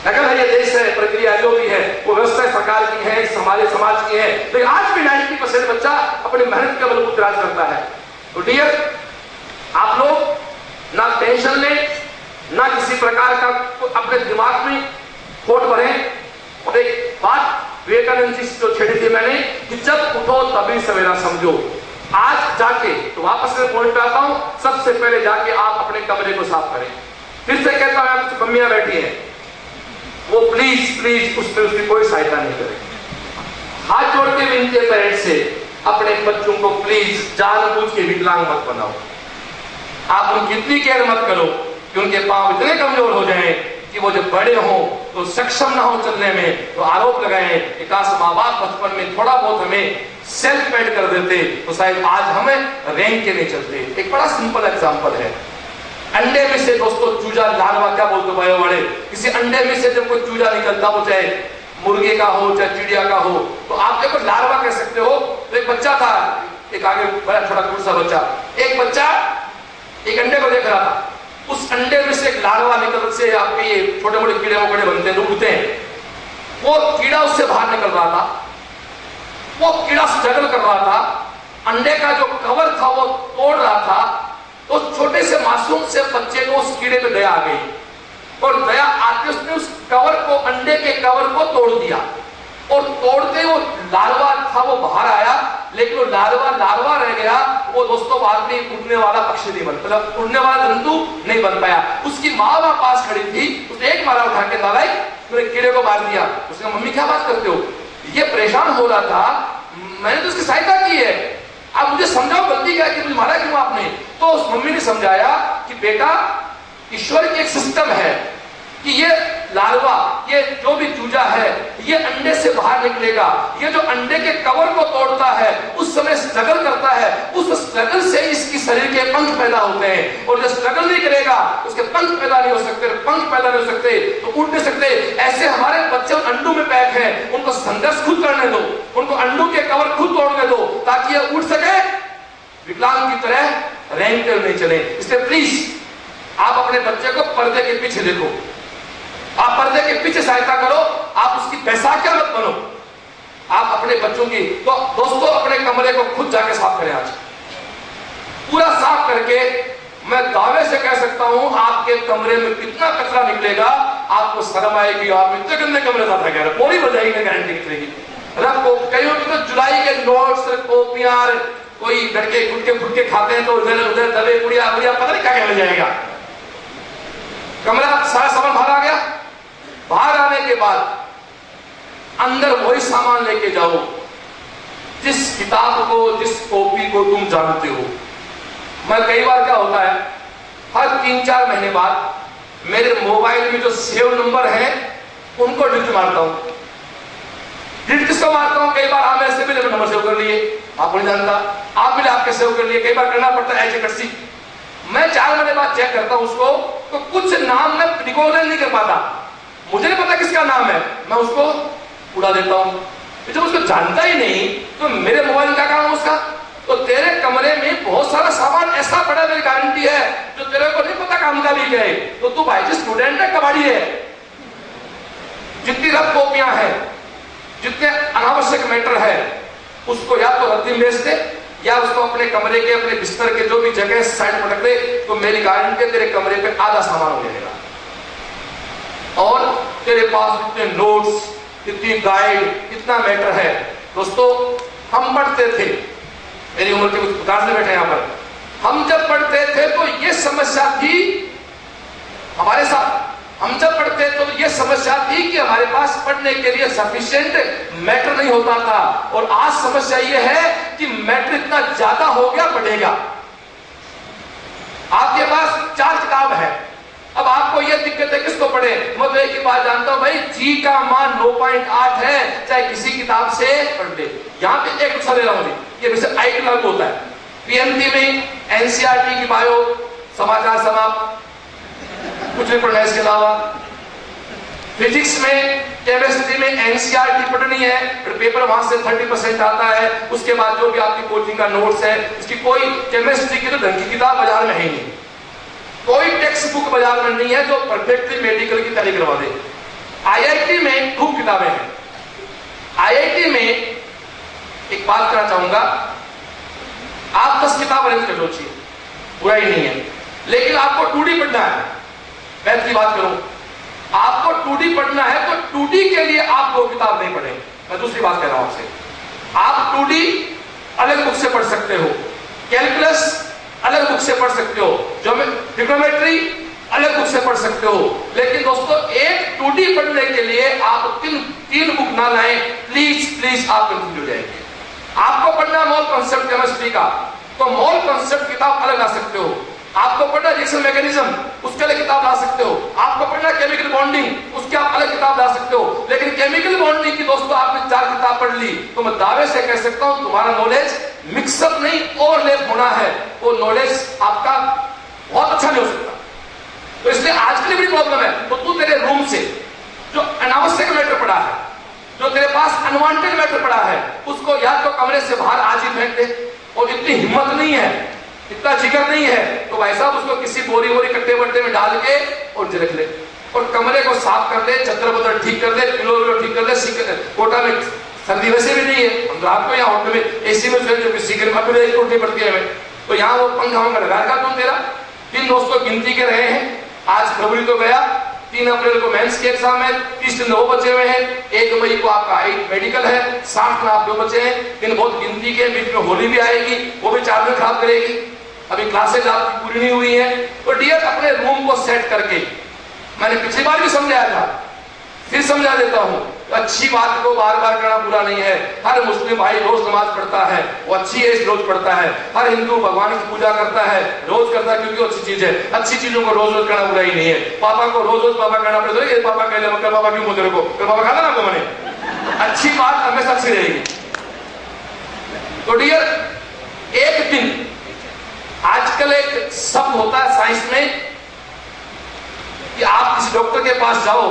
[SPEAKER 1] नकल है, ये देश है, प्रक्रिया जो भी है वो व्यवस्था सरकार की है, हमारे समाज की है, लेकिन आज भी 90% बच्चा अपनी मेहनत के बलबूते राज करता है। तो डियर आप लोग ना टेंशन लें, ना किसी प्रकार का अपने दिमाग में खोट भरें। और एक बात विवेकानंद जी जो छेड़ी थी मैंने कि जब उठो तभी सवेरा समझो। आज जाके तो वापस में पॉइंट आता हूं, सबसे पहले जाके आप अपने कमरे को साफ करें। फिर से कहता हूं, कुछ मम्मियां बैठी हैं, वो प्लीज उसमें उसकी कोई सहायता नहीं करें। हाथ जोड़ के विनती है पेरेंट्स से, अपने बच्चों को प्लीज जानबूझ के विकलांग मत बनाओ। आप उनकी इतनी केयर मत करो कि उनके पांव इतने कमजोर हो जाएं कि वो जब बड़े हों तो तो सक्षम ना हो चलने में, तो आरोप लगाए कि काश माँ बाप बचपन में थोड़ा बहुत हमें सेल्फ मेड कर देते तो शायद आज हमें रैंक के नहीं चलते। एक बड़ा सिंपल एग्जांपल है, अंडे में से दोस्तों चूजा, लार्वा क्या बोलते भाई बड़े, किसी अंडे में से जब कोई चूजा निकलता हो, चाहे मुर्गे का हो चाहे चिड़िया का हो, तो आप देखो लार्वा कह सकते हो। तो एक बच्चा था, एक आगे बड़ा छोटा सा बच्चा, एक बच्चा एक अंडे को देख रहा था, उस अंडे में से एक लार्वा निकल से, आपके ये छोटे मोटे कीड़े मकोड़े बनते हैं, उड़ते हैं, वो कीड़ा उससे बाहर निकल रहा था, वो कीड़ा स्ट्रगल कर रहा था, अंडे का जो कवर था वो तोड़ रहा था, तो छोटे से मासूम से बच्चे को उस कीड़े पे दया आ गई, और दया आके उसने उस कवर को, अंडे के कवर को तोड़ दिया, और तोड़ते वो लार्वा था वो बाहर आया, लेकिन वो लार्वा रह गया। वो दोस्तों बाद में उड़ने वाला पक्षी नहीं बन, मतलब उड़ने वाला जंतु नहीं बन पाया। उसकी माँ वहां पास खड़ी थी, उसने एक मारा उठा के, नालायक, तूने कीड़े को मार दिया। उसने कहा मम्मी क्या बात करते हो, ये परेशान हो रहा था, मैंने तो उसकी सहायता की है, आप मुझे समझाओ गलती क्या है कि मुझे मारा क्यों आपने। तो उस मम्मी ने समझाया कि बेटा ईश्वर की एक सिस्टम है कि ये लार्वा, ये जो भी चूजा है, ये अंडे से बाहर निकलेगा, ये जो अंडे के कवर को तोड़ता है उस समय स्ट्रगल करता है, उस स्ट्रगल से इसकी शरीर के पंख पैदा होते हैं, और जो स्ट्रगल नहीं करेगा उसके पंख पैदा नहीं हो सकते, पंख पैदा नहीं हो सकते तो उड़ नहीं सकते। ऐसे हमारे बच्चे अंडों में पैक हैं, उनको संघर्ष खुद करने दो, उनको अंडों के कवर खुद तोड़ने दो ताकि ये उड़ सके, विकलांग की तरह रैंक नहीं चले। इसलिए प्लीज आप अपने बच्चे को पर्दे के पीछे देखो, आप पर्दे के पीछे सहायता करो, आप उसकी बैसाखिया मत बनो। आप अपने बच्चों की, तो दोस्तों अपने कमरे को खुद जाके साफ करें, आज पूरा साफ करके मैं दावे से कह सकता हूं आपके कमरे में कितना कचरा निकलेगा, आपको शर्म आएगी, आप इतने गंदे कमरे साथ रह गए, पूरी बजाई में गारंटी निकलेगी। रखो, कहीं तो जुलाई के नोट्स, कॉपियां, कोई लड़के गुटके खाते हैं तो उधर उधर दबे पुड़िया पता नहीं क्या कहना जाएगा। कमरा सारा सामान बाहर आ गया, बाहर आने के बाद अंदर वही सामान लेके जाओ जिस किताब को, जिस कॉपी को तुम जानते हो। मैं कई बार क्या होता है, हर 3-4 महीने बाद मेरे मोबाइल में जो सेव नंबर है उनको डिलीट मारता हूं। डिलीट किसको मारता हूं, कई बार आप ऐसे भी नंबर सेव कर लिए, आप नहीं जानता, आप भी आपके सेव कर लिए, कई बार करना पड़ता है ऐसे कटसी। मैं 4 महीने बाद चेक करता हूं उसको, तो कुछ नाम मैं रिकॉग्नाइज नहीं कर पाता, मुझे नहीं पता किसका नाम है, मैं उसको उड़ा देता हूं। जब उसको जानता ही नहीं तो मेरे मोबाइल का काम है उसका। तो तेरे कमरे में बहुत सारा सामान ऐसा पड़ा, मेरी गारंटी है, जो तेरे को नहीं पता काम का भी क्या है। तो तू भाई जी स्टूडेंट है, कबाड़ी है, जितनी रफ कॉपियां हैं, जितने अनावश्यक मैटर है, उसको या तो रद्दी में बेच दे या उसको अपने कमरे के, अपने बिस्तर के जो भी जगह साइड में रख दे, तो मेरी गारंटी है तेरे कमरे पे आधा सामान हो जाएगा। और तेरे पास इतने नोट्स, इतनी गाइड, इतना मैटर है। दोस्तों हम पढ़ते थे, मेरी उम्र के कुछ से बैठे यहाँ पर, हम जब पढ़ते थे तो ये समस्या थी हमारे साथ, हम जब पढ़ते तो ये समस्या थी कि हमारे पास पढ़ने के लिए सफिशिएंट मैटर नहीं होता था। और आज समस्या ये है कि मैटर इतना ज्यादा हो गया, पढ़ेगा। आपके पास 4 किताब है, अब आपको ये दिक्कत है किसको पढ़े। मैं तो एक ही बात जानता हूं भाई, जी का मान 9.8 है, चाहे किसी किताब से पढ़ ले। यहाँ पे एक नुस्खा दे रहा हूं, ये वैसे आईटी लागू होता है, पीएमटी में एनसीईआरटी की बायो, समाचार समाप्त, कुछ नहीं पढ़ना इसके अलावा। फिजिक्स में, केमिस्ट्री में एनसीईआरटी पढ़नी है, फिर पेपर वहां से 30% आता है। उसके बाद जो भी आपकी कोचिंग का नोट्स है, इसकी कोई केमिस्ट्री की तो ढंग की किताब बाजार में है नहीं, कोई टेक्स्ट बुक बाजार में नहीं है जो परफेक्टली मेडिकल की तैयारी करवा दे। आईआईटी में खूब किताबें हैं। आईआईटी में एक बात करना चाहूंगा, आप 10 किताब अरेंज कर सोचिए, बुराई नहीं है, लेकिन आपको 2D पढ़ना है। मैं की बात करूं, आपको 2D पढ़ना है तो 2D के लिए आप 2 किताब नहीं पढ़े। मैं दूसरी बात कह रहा हूं आपसे, आप 2D अलग बुक से पढ़ सकते हो, कैलकुलस अलग बुक से पढ़ सकते हो, ट्रिग्नोमेट्री अलग बुक से पढ़ सकते हो। लेकिन दोस्तों एक 2D पढ़ने के लिए आप तीन बुक ना लाएं, प्लीज आप कंफ्यूज हो जाएंगे। आपको पढ़ना मोल कॉन्सेप्ट केमिस्ट्री का, तो मोल कॉन्सेप्ट किताब अलग ला सकते हो। आपको पढ़ना रिएक्शन मैकेनिज्म, उसके लिए किताब ला सकते हो। आपको पढ़ना केमिकल बॉन्डिंग, उसके आप अलग किताब ला सकते हो। लेकिन केमिकल बॉन्डिंग की दोस्तों आपने 4 किताब पढ़ ली तो मैं दावे से कह सकता हूं तुम्हारा नॉलेज मिक्सअप नहीं ओवरलैप होना है, वो नॉलेज आपका बहुत अच्छा नहीं हो सकता। तो इसलिए आज के लिए बड़ी प्रॉब्लम है। तो तू तेरे रूम से जो अनावश्यक मैटर पड़ा है, जो तेरे पास अनवांटेड मैटर पड़ा है, उसको या तो कमरे से बाहर आज ही फेंक दे, और इतनी हिम्मत नहीं है, इतना जिगर नहीं है तो भाई साहब उसको किसी बोरी कट्टे बट्टे में डाल के और रख ले, और कमरे को साफ कर दे, चद्दर बदर ठीक कर दे, पिलो ठीक कर दे। कोटा में सर्दी वैसे भी नहीं है, हम रात को यहाँ होटल में एसी में उठनी पड़ती है हमें, तो यहाँ वो पंखा वंखा लगाएगा तुम तेरा। 3 दोस्तों गिनती के रहे हैं, आज फरवरी तो गया, 3 अप्रैल को मेंस के एग्जाम है, 30 दिन 9 बचे हुए हैं, 1 मई को आपका मेडिकल है, 60 दिन आप 2 बचे हैं, दिन बहुत गिनती के, बीच में होली भी आएगी, वो भी 4 दिन खराब करेगी, अभी क्लासेज आपकी पूरी नहीं हुई है। तो डियर अपने रूम को सेट करके, मैंने पिछली बार भी समझाया था, फिर समझा देता हूं, अच्छी बात को बार बार करना बुरा नहीं है। हर मुस्लिम भाई रोज नमाज पढ़ता है, वो अच्छी है रोज पढ़ता है। हर हिंदू भगवान की पूजा करता है, रोज करता है, क्योंकि अच्छी चीज है। अच्छी चीजों को रोज रोज करना बुरा ही नहीं है। पापा को रोज रोज पापा करना पड़ेगा, ये पापा कह ले, पापा क्यों बोलते को, पापा खाता ना को मैंने, अच्छी बात हमेशा अच्छी रहेगी। तो डियर एक दिन, आजकल एक शब्द होता है साइंस में कि आप किसी डॉक्टर के पास जाओ,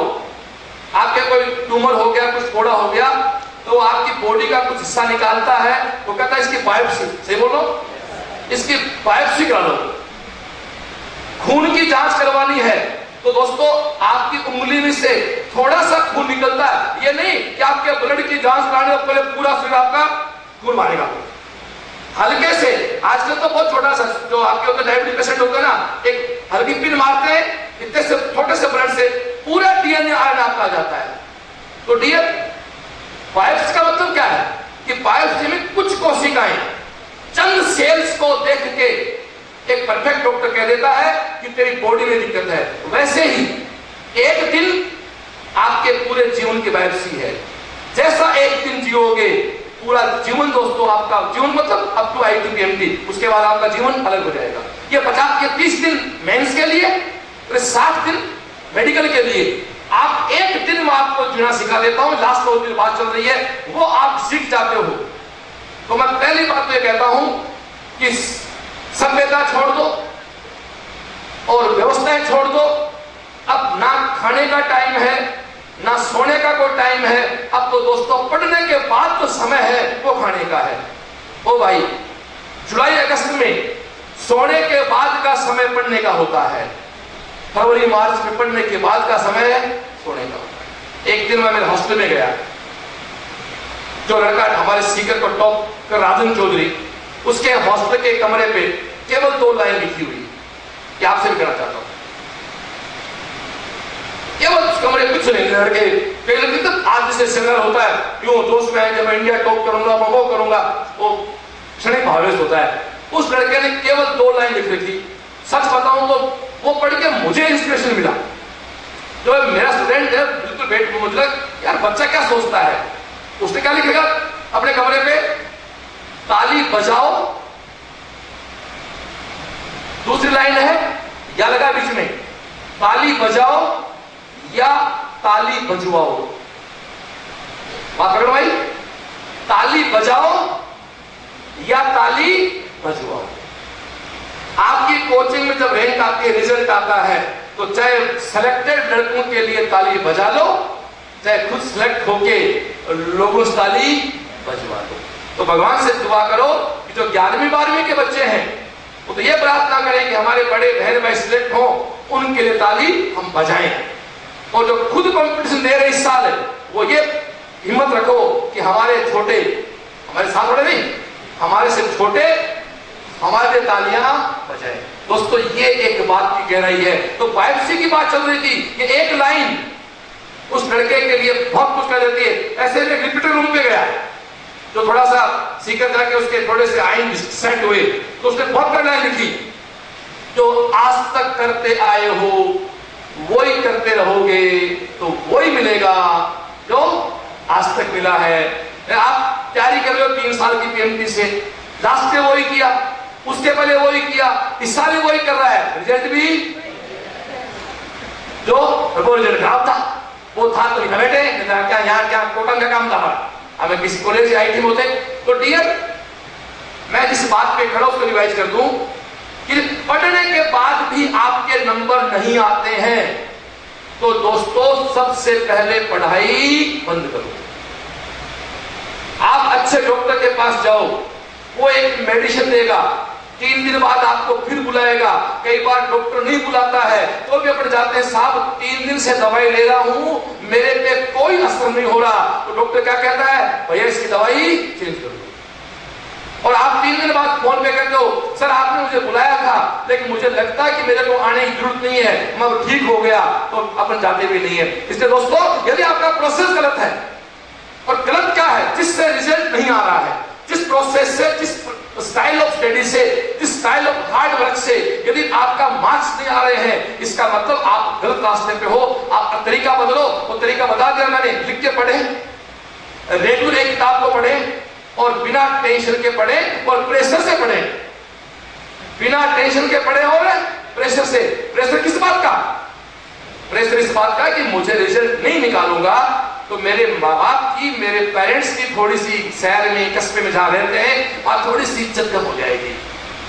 [SPEAKER 1] आपके कोई ट्यूमर हो गया, कुछ फोड़ा हो गया, तो आपकी बॉडी का कुछ हिस्सा निकालता है, वो कहता है इसकी बायोप्सी, सही बोलो, इसकी बायोप्सी करा लो, खून की जांच करवानी है। तो दोस्तों आपकी उंगली में से थोड़ा सा खून निकलता है, ये नहीं कि आपके ब्लड की जांच कराने से पहले पूरा शरीर आपका खून मारेगा। हल्के से, आजकल तो बहुत छोटा सा, जो आपके होते डायबिटीज पेशेंट होते हैं ना, एक हल्की पिन मारते हैं, इतने से छोटे से ब्लड से पूरा डीएनए आयरन आपका आ जाता है। तो डियर बायोप्सी का मतलब क्या है कि बायोप्सी में कुछ कोशिकाएं, चंद सेल्स को देख के एक परफेक्ट डॉक्टर कह देता है कि तेरी बॉडी में दिक्कत है। वैसे ही एक दिन आपके पूरे जीवन की बायोप्सी है। जैसा एक दिन जियोगे, पूरा जीवन दोस्तों आपका जीवन मतलब अप टू IIT-PMT, उसके बाद आपका जीवन अलग हो जाएगा। ये 30 दिन मेंस के लिए, 60 दिन मेडिकल के लिए। आप एक दिन में आपको जीना सिखा देता हूं, लास्ट 2 दिन बात चल रही है, वो आप सीख जाते हो। तो मैं पहली बात तो ये कहता हूं कि सभ्यता छोड़ दो और व्यवस्थाएं छोड़ दो। अब ना खाने का टाइम है, ना सोने का कोई टाइम है, अब तो दोस्तों पढ़ने के बाद तो समय है वो खाने का है। ओ भाई, जुलाई अगस्त में सोने के बाद का समय पढ़ने का होता है, फरवरी मार्च में पढ़ने के बाद का समय है सोने का होता है। एक दिन मैं मेरे हॉस्टल में गया, जो लड़का हमारे सीकर को टॉप कर, राजन चौधरी, उसके हॉस्टल के कमरे पे केवल 2 लाइन लिखी हुई, कि आपसे भी कहना चाहता हूं, केवल उस कमरे कुछ नहीं, लड़के तो आज जैसे सेमिनार होता है, क्यों दोस्त में जब मैं इंडिया टॉप करूंगा, मैं वो करूंगा, वो क्षणिक भावेश होता है। उस लड़के ने केवल 2 लाइन लिख रखी। सच बताऊं तो वो पढ़ के मुझे इंस्पिरेशन मिला। जो मेरा स्टूडेंट है बिल्कुल बैठ के मुझे यार बच्चा क्या सोचता है, उसने क्या लिखेगा अपने कमरे पे, ताली बजाओ, दूसरी लाइन है या लगा बीच में, ताली बजाओ या ताली बजवाओ। बात करो भाई, ताली बजाओ या ताली बजवाओ। आपकी कोचिंग में जब रैंक आती है, रिजल्ट आता है, तो चाहे सिलेक्टेड लड़कों के लिए ताली बजा लो, चाहे खुद सिलेक्ट होके लोगों से ताली बजवा दो। तो भगवान से दुआ करो कि जो 11वीं 12वीं के बच्चे हैं, वो तो ये प्रार्थना करें कि हमारे बड़े बहन भाई सिलेक्ट हो, उनके लिए ताली हम बजाएं। और जो खुद कंपटीशन दे रहे इस साल, वो ये हिम्मत रखो कि हमारे छोटे, हमारे साथ बड़े नहीं, हमारे से छोटे हमारे तालियां बजाएं। दोस्तों ये एक बात की गहराई है। तो बायोप्सी की बात चल रही थी कि एक लाइन उस लड़के के लिए बहुत कुछ कर देती है। ऐसे में रिपीटर रूम पे गया, जो थोड़ा सा सीकर जाके उसके थोड़े से आइन सेट हुए, तो उसने बहुत कर लाइन लिखी, जो आज तक करते आए हो वही करते रहोगे तो वही मिलेगा जो आज तक मिला है। आप तैयारी कर रहे हो 3 साल की PMT से, लास्ट में वही किया, उसके पहले वही किया, इस साल भी वही कर रहा है, रिजल्ट भी जो वो रिजल्ट खराब था, वो था तो लिखा बैठे क्या यहाँ क्या कोटन का काम था हमारा, हमें किसी कॉलेज आईटी में होते। तो डियर, मैं जिस बात पे खड़ा उसको रिवाइज कर दूं कि पढ़ने के बाद भी आपके नंबर नहीं आते हैं तो दोस्तों सबसे पहले पढ़ाई बंद करो। आप अच्छे डॉक्टर के पास जाओ, वो एक मेडिसिन देगा, 3 दिन बाद आपको फिर बुलाएगा, कई बार डॉक्टर नहीं बुलाता है तो भी अपन जाते हैं, साहब 3 दिन से दवाई ले रहा हूं, मेरे पे कोई असर नहीं हो रहा। तो डॉक्टर क्या कहता है, भैया इसकी दवाई चेंज कर दो। और आप 3 दिन बाद फोन पे कहते हो, सर आपने मुझे बुलाया था लेकिन मुझे लगता है कि मेरे को आने की जरूरत नहीं है, मैं ठीक हो गया, तो अपन जाते भी नहीं है। इसलिए दोस्तों, यदि आपका प्रोसेस गलत है, और गलत क्या है, जिससे रिजल्ट नहीं आ रहा है, जिस प्रोसेस से, जिस स्टाइल ऑफ स्टडी से, जिस स्टाइल ऑफ हार्ड वर्क से यदि आपका मार्क्स नहीं आ रहे हैं, इसका मतलब आप गलत रास्ते पे हो। आपका तरीका बदलो। वो तरीका बता दिया मैंने, लिख के पढ़े, रेगुलर एक किताब को पढ़े और बिना टेंशन के पढ़े और प्रेशर से पढ़े। बिना टेंशन के पढ़े और प्रेशर से। प्रेशर किस बात का? प्रेशर इस बात का कि मुझे रिजल्ट नहीं निकालूंगा तो मेरे माँ बाप की, मेरे पेरेंट्स की थोड़ी सी शहर में, कस्बे में जहां रहते हैं, और थोड़ी सी इज्जत कम हो जाएगी।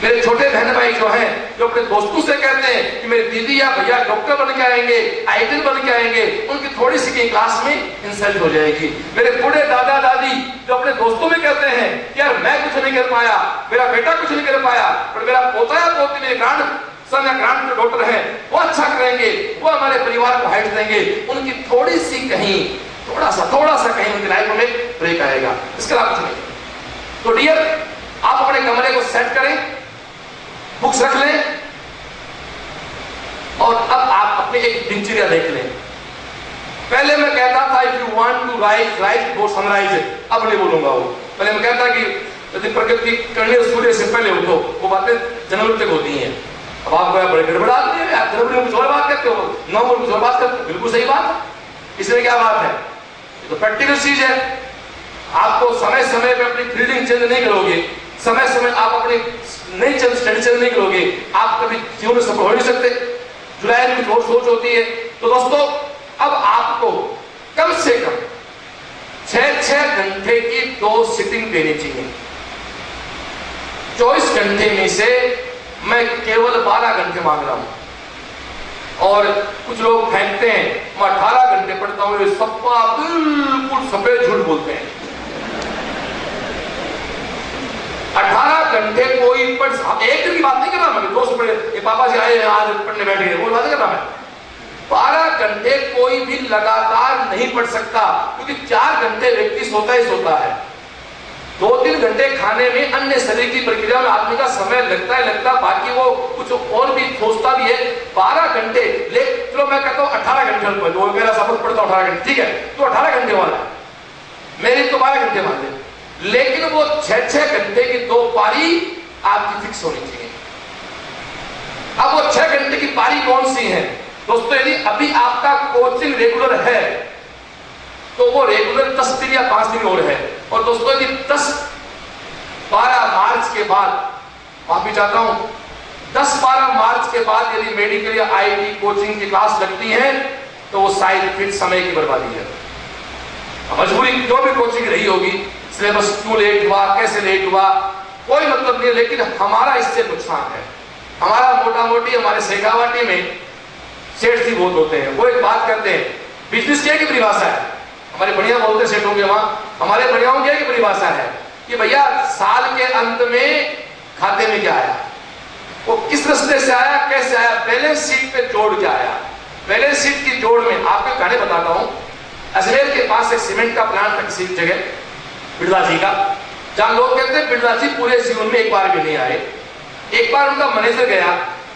[SPEAKER 1] मेरे छोटे बहन भाई जो हैं, जो अपने दोस्तों से कहते हैं कि मेरी दीदी या भैया डॉक्टर बन के आएंगे, आईटी बन के आएंगे, उनकी थोड़ी सी क्लास में इंसल्ट हो जाएगी। मेरे बूढ़े दादा दादी जो अपने दोस्तों में कहते हैं कि यार मैं कुछ नहीं कर पाया, मेरा बेटा कुछ नहीं कर पाया, पर मेरा पोता या पोती, मेरे ग्रांड सन या ग्रांड डॉक्टर है, वो अच्छा करेंगे, वो हमारे परिवार को हाइट देंगे, उनकी थोड़ी सी कहीं, थोड़ा सा कहीं उनकी लाइफ में ब्रेक आएगा। इसके अलावा कुछ नहीं। तो डियर, आप अपने कमरे को सेट करें, बुक्स रख लें, और अब आप अपनी एक दिनचर्या देख लें। पहले मैं कहता था if you want to write go sunrise, अब नहीं बोलूंगा वो। पहले मैं कहता कि यदि प्रकृति करने सूर्य से पहले उठो, वो बातें जनवरी तक होती हैं। अब आप बड़े गड़बड़ आदमी है, आप जनवरी में कुछ और बात करते हो, नवंबर में कुछ और बात करते हो, बिल्कुल सही बात है। इसमें क्या बात है, तो प्रैक्टिकल चीज है। आपको समय समय पे अपनी फील्डिंग चेंज नहीं करोगे, समय समय आप अपनी नहीं स्टडी चेंज नहीं करोगे, आप कभी जीवन में सफल हो नहीं सकते। जुलाई में कुछ और सोच होती है। तो दोस्तों, अब आपको कम से कम 6 घंटे की 2 सिटिंग देनी चाहिए। 24 घंटे में से मैं केवल 12 घंटे मांग रहा हूं। और कुछ लोग फेंकते हैं मैं 18 घंटे पढ़ता हूं, ये सप्पा बिल्कुल सफेद झूठ बोलते हैं। 18 घंटे कोई पढ़, एक दिन की बात नहीं कर रहा मैं, दोस्त पढ़े, ये पापा जी आए आज पढ़ने बैठ गए, वो बात नहीं कर रहा मैं। 12 घंटे कोई भी लगातार नहीं पढ़ सकता, क्योंकि 4 घंटे व्यक्ति सोता ही सोता है। 2-3 घंटे खाने में, अन्य शरीर की प्रक्रिया में आदमी का समय लगता है, बाकी वो कुछ और भी सोचता भी है। 12 घंटे ले, चलो मैं कहता हूँ 18 घंटे, वो मेरा सपोर्ट पढ़ता हूँ 18 घंटे, ठीक है, तो 18 घंटे वाला है, मेरी तो 12 घंटे मान ले, लेकिन वो 6 घंटे की 2 पारी आपकी फिक्स होनी चाहिए। अब वो 6 घंटे की पारी कौन सी है दोस्तों? यदि अभी आपका कोचिंग रेगुलर है तो वो रेगुलर 10 दिन या 5 दिन और है। और दोस्तों, यदि 10-12 मार्च के बाद, माफी चाहता हूं, 10-12 मार्च के बाद यदि मेडिकल या आईटी कोचिंग की क्लास लगती है तो वो शायद फिर समय की बर्बादी है। मजबूरी जो भी कोचिंग रही होगी, सिलेबस क्यों लेट हुआ, कैसे लेट हुआ, कोई मतलब नहीं, लेकिन हमारा इससे नुकसान है। हमारा मोटा मोटी हमारे शेखावाटी में सेठ जी बहुत होते हैं, वो एक बात करते हैं, बिजनेस क्या की परिभाषा है, हमारे बढ़िया बोलते सेठ होंगे वहां, हमारे बढ़ियाओं की परिभाषा है कि भैया साल के अंत में खाते में क्या आया, वो किस रास्ते से आया, कैसे आया, बैलेंस शीट पे जोड़ क्या आया। बैलेंस शीट की जोड़ में आपको कहानी बताता हूं। अजमेर के पास एक सीमेंट का प्लांट था किसी जगह, बिरला जी का, जहां लोग कहते हैं बिरला जी पूरे जीवन में एक बार भी नहीं आए। एक बार उनका मैनेजर गया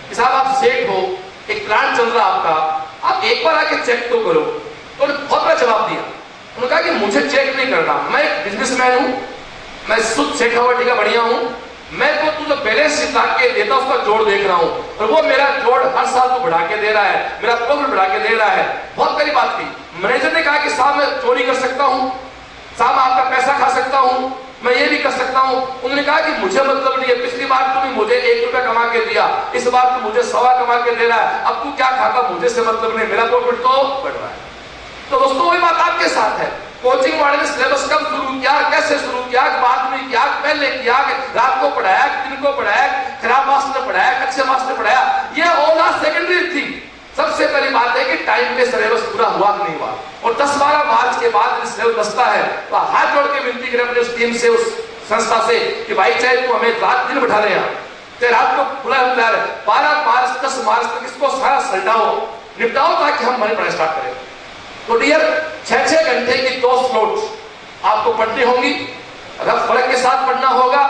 [SPEAKER 1] कि साहब आप सेठ हो, एक प्लांट चल रहा आपका, आप एक बार आके चेक तो करो। तो उन्होंने बहुत बड़ा जवाब दिया, उन्होंने कहा कि मुझे चेक नहीं करना, मैं एक बिजनेसमैन हूं, मैं शुद्ध शेखावटी का बढ़िया हूं, मैं तो तुझे बैलेंस शीट ला के देता उसका जोड़ देख रहा हूं, और वो मेरा जोड़ हर साल तो बढ़ा के दे रहा है, मेरा प्रॉफिट बढ़ा के दे रहा है। बहुत बड़ी बात थी। मैनेजर ने कहा कि साहब मैं चोरी कर सकता हूं, साहब आपका पैसा खा सकता हूं, मैं ये भी कर सकता हूँ। उन्होंने कहा कि मुझे मतलब नहीं है, पिछली बार तूने मुझे 1 रुपया कमा के दिया, इस बार तू मुझे 1.25 कमा के दे रहा है, अब तू क्या खाता, मुझे से मतलब नहीं, मेरा प्रॉफिट तो बढ़ रहा है। तो दोस्तों वही बात आपके साथ है। कोचिंग वाले ने सिलेबस कब शुरू किया, कैसे शुरू किया, बाद में किया, पहले किया, रात को पढ़ाया, दिन को पढ़ाया, खराब मास्टर ने पढ़ाया, अच्छे मास्टर ने पढ़ाया, ये ऑल आर सेकेंडरी थी। सबसे पहली बात है कि टाइम पे सिलेबस पूरा हुआ कि नहीं हुआ। और 10-12 मार्च के बाद सिलेबस बचता है तो हाथ जोड़ के विनती करें अपने उस टीम से, उस संस्था से कि भाई चाहे तू हमें रात दिन बैठा रहे हैं, चाहे रात को खुला होता है, 12 मार्च 10 मार्च तक इसको सारा सल्टाओ, निपटाओ, ताकि हम हमारी पढ़ाई स्टार्ट करें। तो डियर 6-6 घंटे की 2 स्लॉट्स आपको पढ़नी होंगी, रफ फर्क के साथ पढ़ना होगा।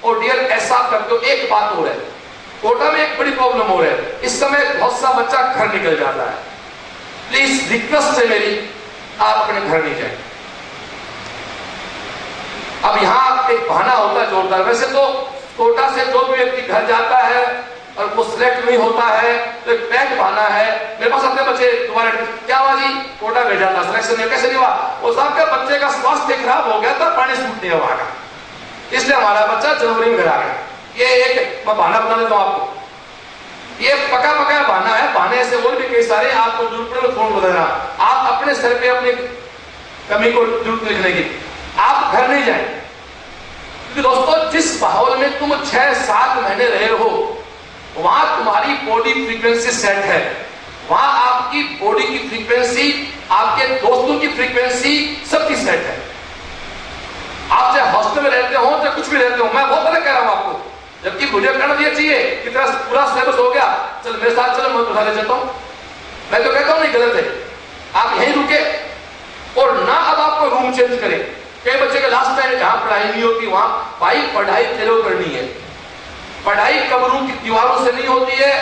[SPEAKER 1] और डियर ऐसा करते हो, एक बात हो रहा है, कोटा में एक बड़ी प्रॉब्लम हो रहा है, इस समय बहुत सा बच्चा घर निकल जाता है। प्लीज रिक्वेस्ट है मेरी, आप अपने घर नहीं जाए। अब यहां एक बहाना होता है जोरदार, वैसे तो कोटा से जो भी व्यक्ति घर जाता है और वो सिलेक्ट नहीं होता है तो एक पैक बहाना है। मेरे पास अपने बच्चे दोबारा क्या हुआ जी, कोटा भेजा था, सिलेक्शन नहीं, कैसे नहीं हुआ, वो साहब के बच्चे का स्वास्थ्य खराब हो गया था, पानी सूट नहीं हुआ, इसलिए हमारा बच्चा जनवरी में घर आ गया। ये एक मैं बहाना बता देता हूं आपको, ये पका बहाना है। बहाने ऐसे और भी कई सारे, आपको जरूरत पड़े फोन बता देना, आप अपने सर पे अपनी कमी को जरूरत लिखने की, आप घर नहीं जाए। क्योंकि दोस्तों जिस माहौल में तुम 6-7 महीने रहे हो, वहां तुम्हारी बॉडी फ्रीक्वेंसी सेट है, वहां आपकी बॉडी की फ्रीक्वेंसी, आपके दोस्तों की फ्रीक्वेंसी सबकी सेट है। आप चाहे हॉस्टल में रहते हो चाहे कुछ भी रहते हो, मैं बहुत अलग कह रहा हूं आपको, जबकि मुझे करना ये चाहिए कि तेरा पूरा सिलेबस हो गया, चल मेरे साथ चलो, मैं उठा ले चलता हूं। मैं तो कहता हूं नहीं, गलत है, आप यहीं रुके और ना अब आपको रूम चेंज करें। कई बच्चे के लास्ट टाइम जहां पढ़ाई नहीं होती वहां, भाई पढ़ाई तेरे करनी है, पढ़ाई कमरों की दीवारों से नहीं होती है,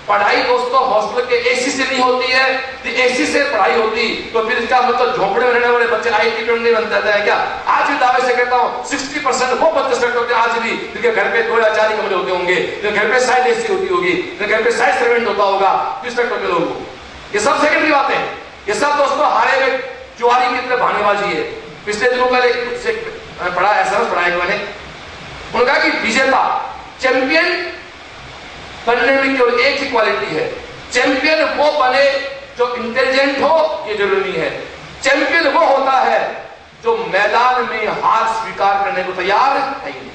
[SPEAKER 1] पढ़ाई दोस्तों हॉस्टल के एसी से नहीं होती है। एसी से पढ़ाई होती तो फिर इसका मतलब झोंपड़े में रहने वाले बच्चे आईटी में नहीं बनता है क्या? आज भी दावे से कहता हूं 60% वो बच्चे सेलेक्ट होते हैं आज भी, जिनके घर पे 2 या 4 ही कमरे होते होंगे, घर पे साइड एसी होती होगी, घर पे साइड सर्वेंट होता होगा, किस तरह के लोगों को, ये सब सेकेंडरी बातें हैं। ये सब दोस्तों हारे में जुआरी की तरह बहानेबाजी है। पिछले दिनों पहले पढ़ा एसएमएस पढ़ाया मैंने, उन्होंने कहा कि विजेता चैंपियन बनने में केवल एक ही क्वालिटी है, चैंपियन वो बने जो इंटेलिजेंट हो, ये जरूरी है। चैंपियन वो होता है जो मैदान में हार स्वीकार करने को तैयार है ही नहीं,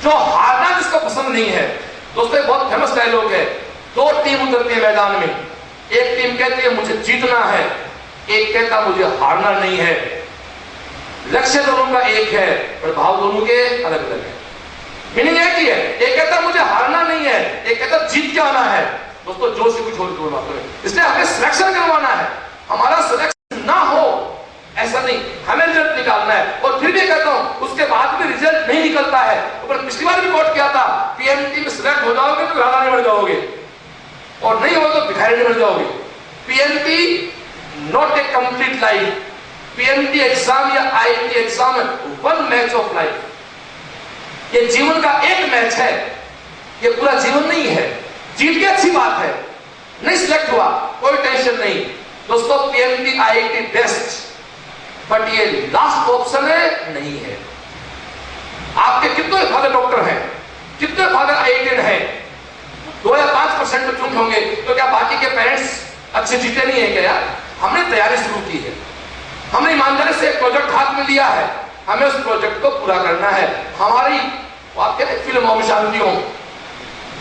[SPEAKER 1] जो हारना जिसको पसंद नहीं है। दोस्तों एक बहुत फेमस डायलॉग है, 2 टीम उतरती है मैदान में, एक टीम कहती है मुझे जीतना है, एक कहता मुझे हारना नहीं है। लक्ष्य दोनों का एक है, प्रभाव दोनों के अलग अलग है, मीनिंग एक ही है। एक कहता मुझे हारना नहीं है, एक कहता जीत के आना है। दोस्तों जोश से कुछ और बात करें, इसलिए हमें सिलेक्शन करवाना है। हमारा सिलेक्शन ना हो ऐसा नहीं, हमें रिजल्ट निकालना है। और फिर भी कहता हूं उसके बाद भी रिजल्ट नहीं निकलता है, ऊपर पिछली बार रिपोर्ट किया था, पीएमटी में सिलेक्ट हो जाओगे तो राजा नहीं बन जाओगे, और नहीं हो तो भिखारी नहीं बन जाओगे। PMT not a complete life, PMT exam या IT exam 1 match of life, ये जीवन का एक मैच है, ये पूरा जीवन नहीं है। जीत के अच्छी बात है, नहीं सिलेक्ट हुआ कोई टेंशन नहीं दोस्तों, पीएमटी आईआईटी बेस्ट, बट ये लास्ट ऑप्शन है नहीं है। आपके कितने फादर डॉक्टर हैं, कितने फादर आईआईटी हैं, 2 या 5% में चुन होंगे, तो क्या बाकी के पेरेंट्स अच्छे जीते नहीं है क्या? यार हमने तैयारी शुरू की है, हमने ईमानदारी से एक प्रोजेक्ट हाथ में लिया है, हमें उस प्रोजेक्ट को पूरा करना है। हमारी आप कहते हैं फिल्म में शांति हो,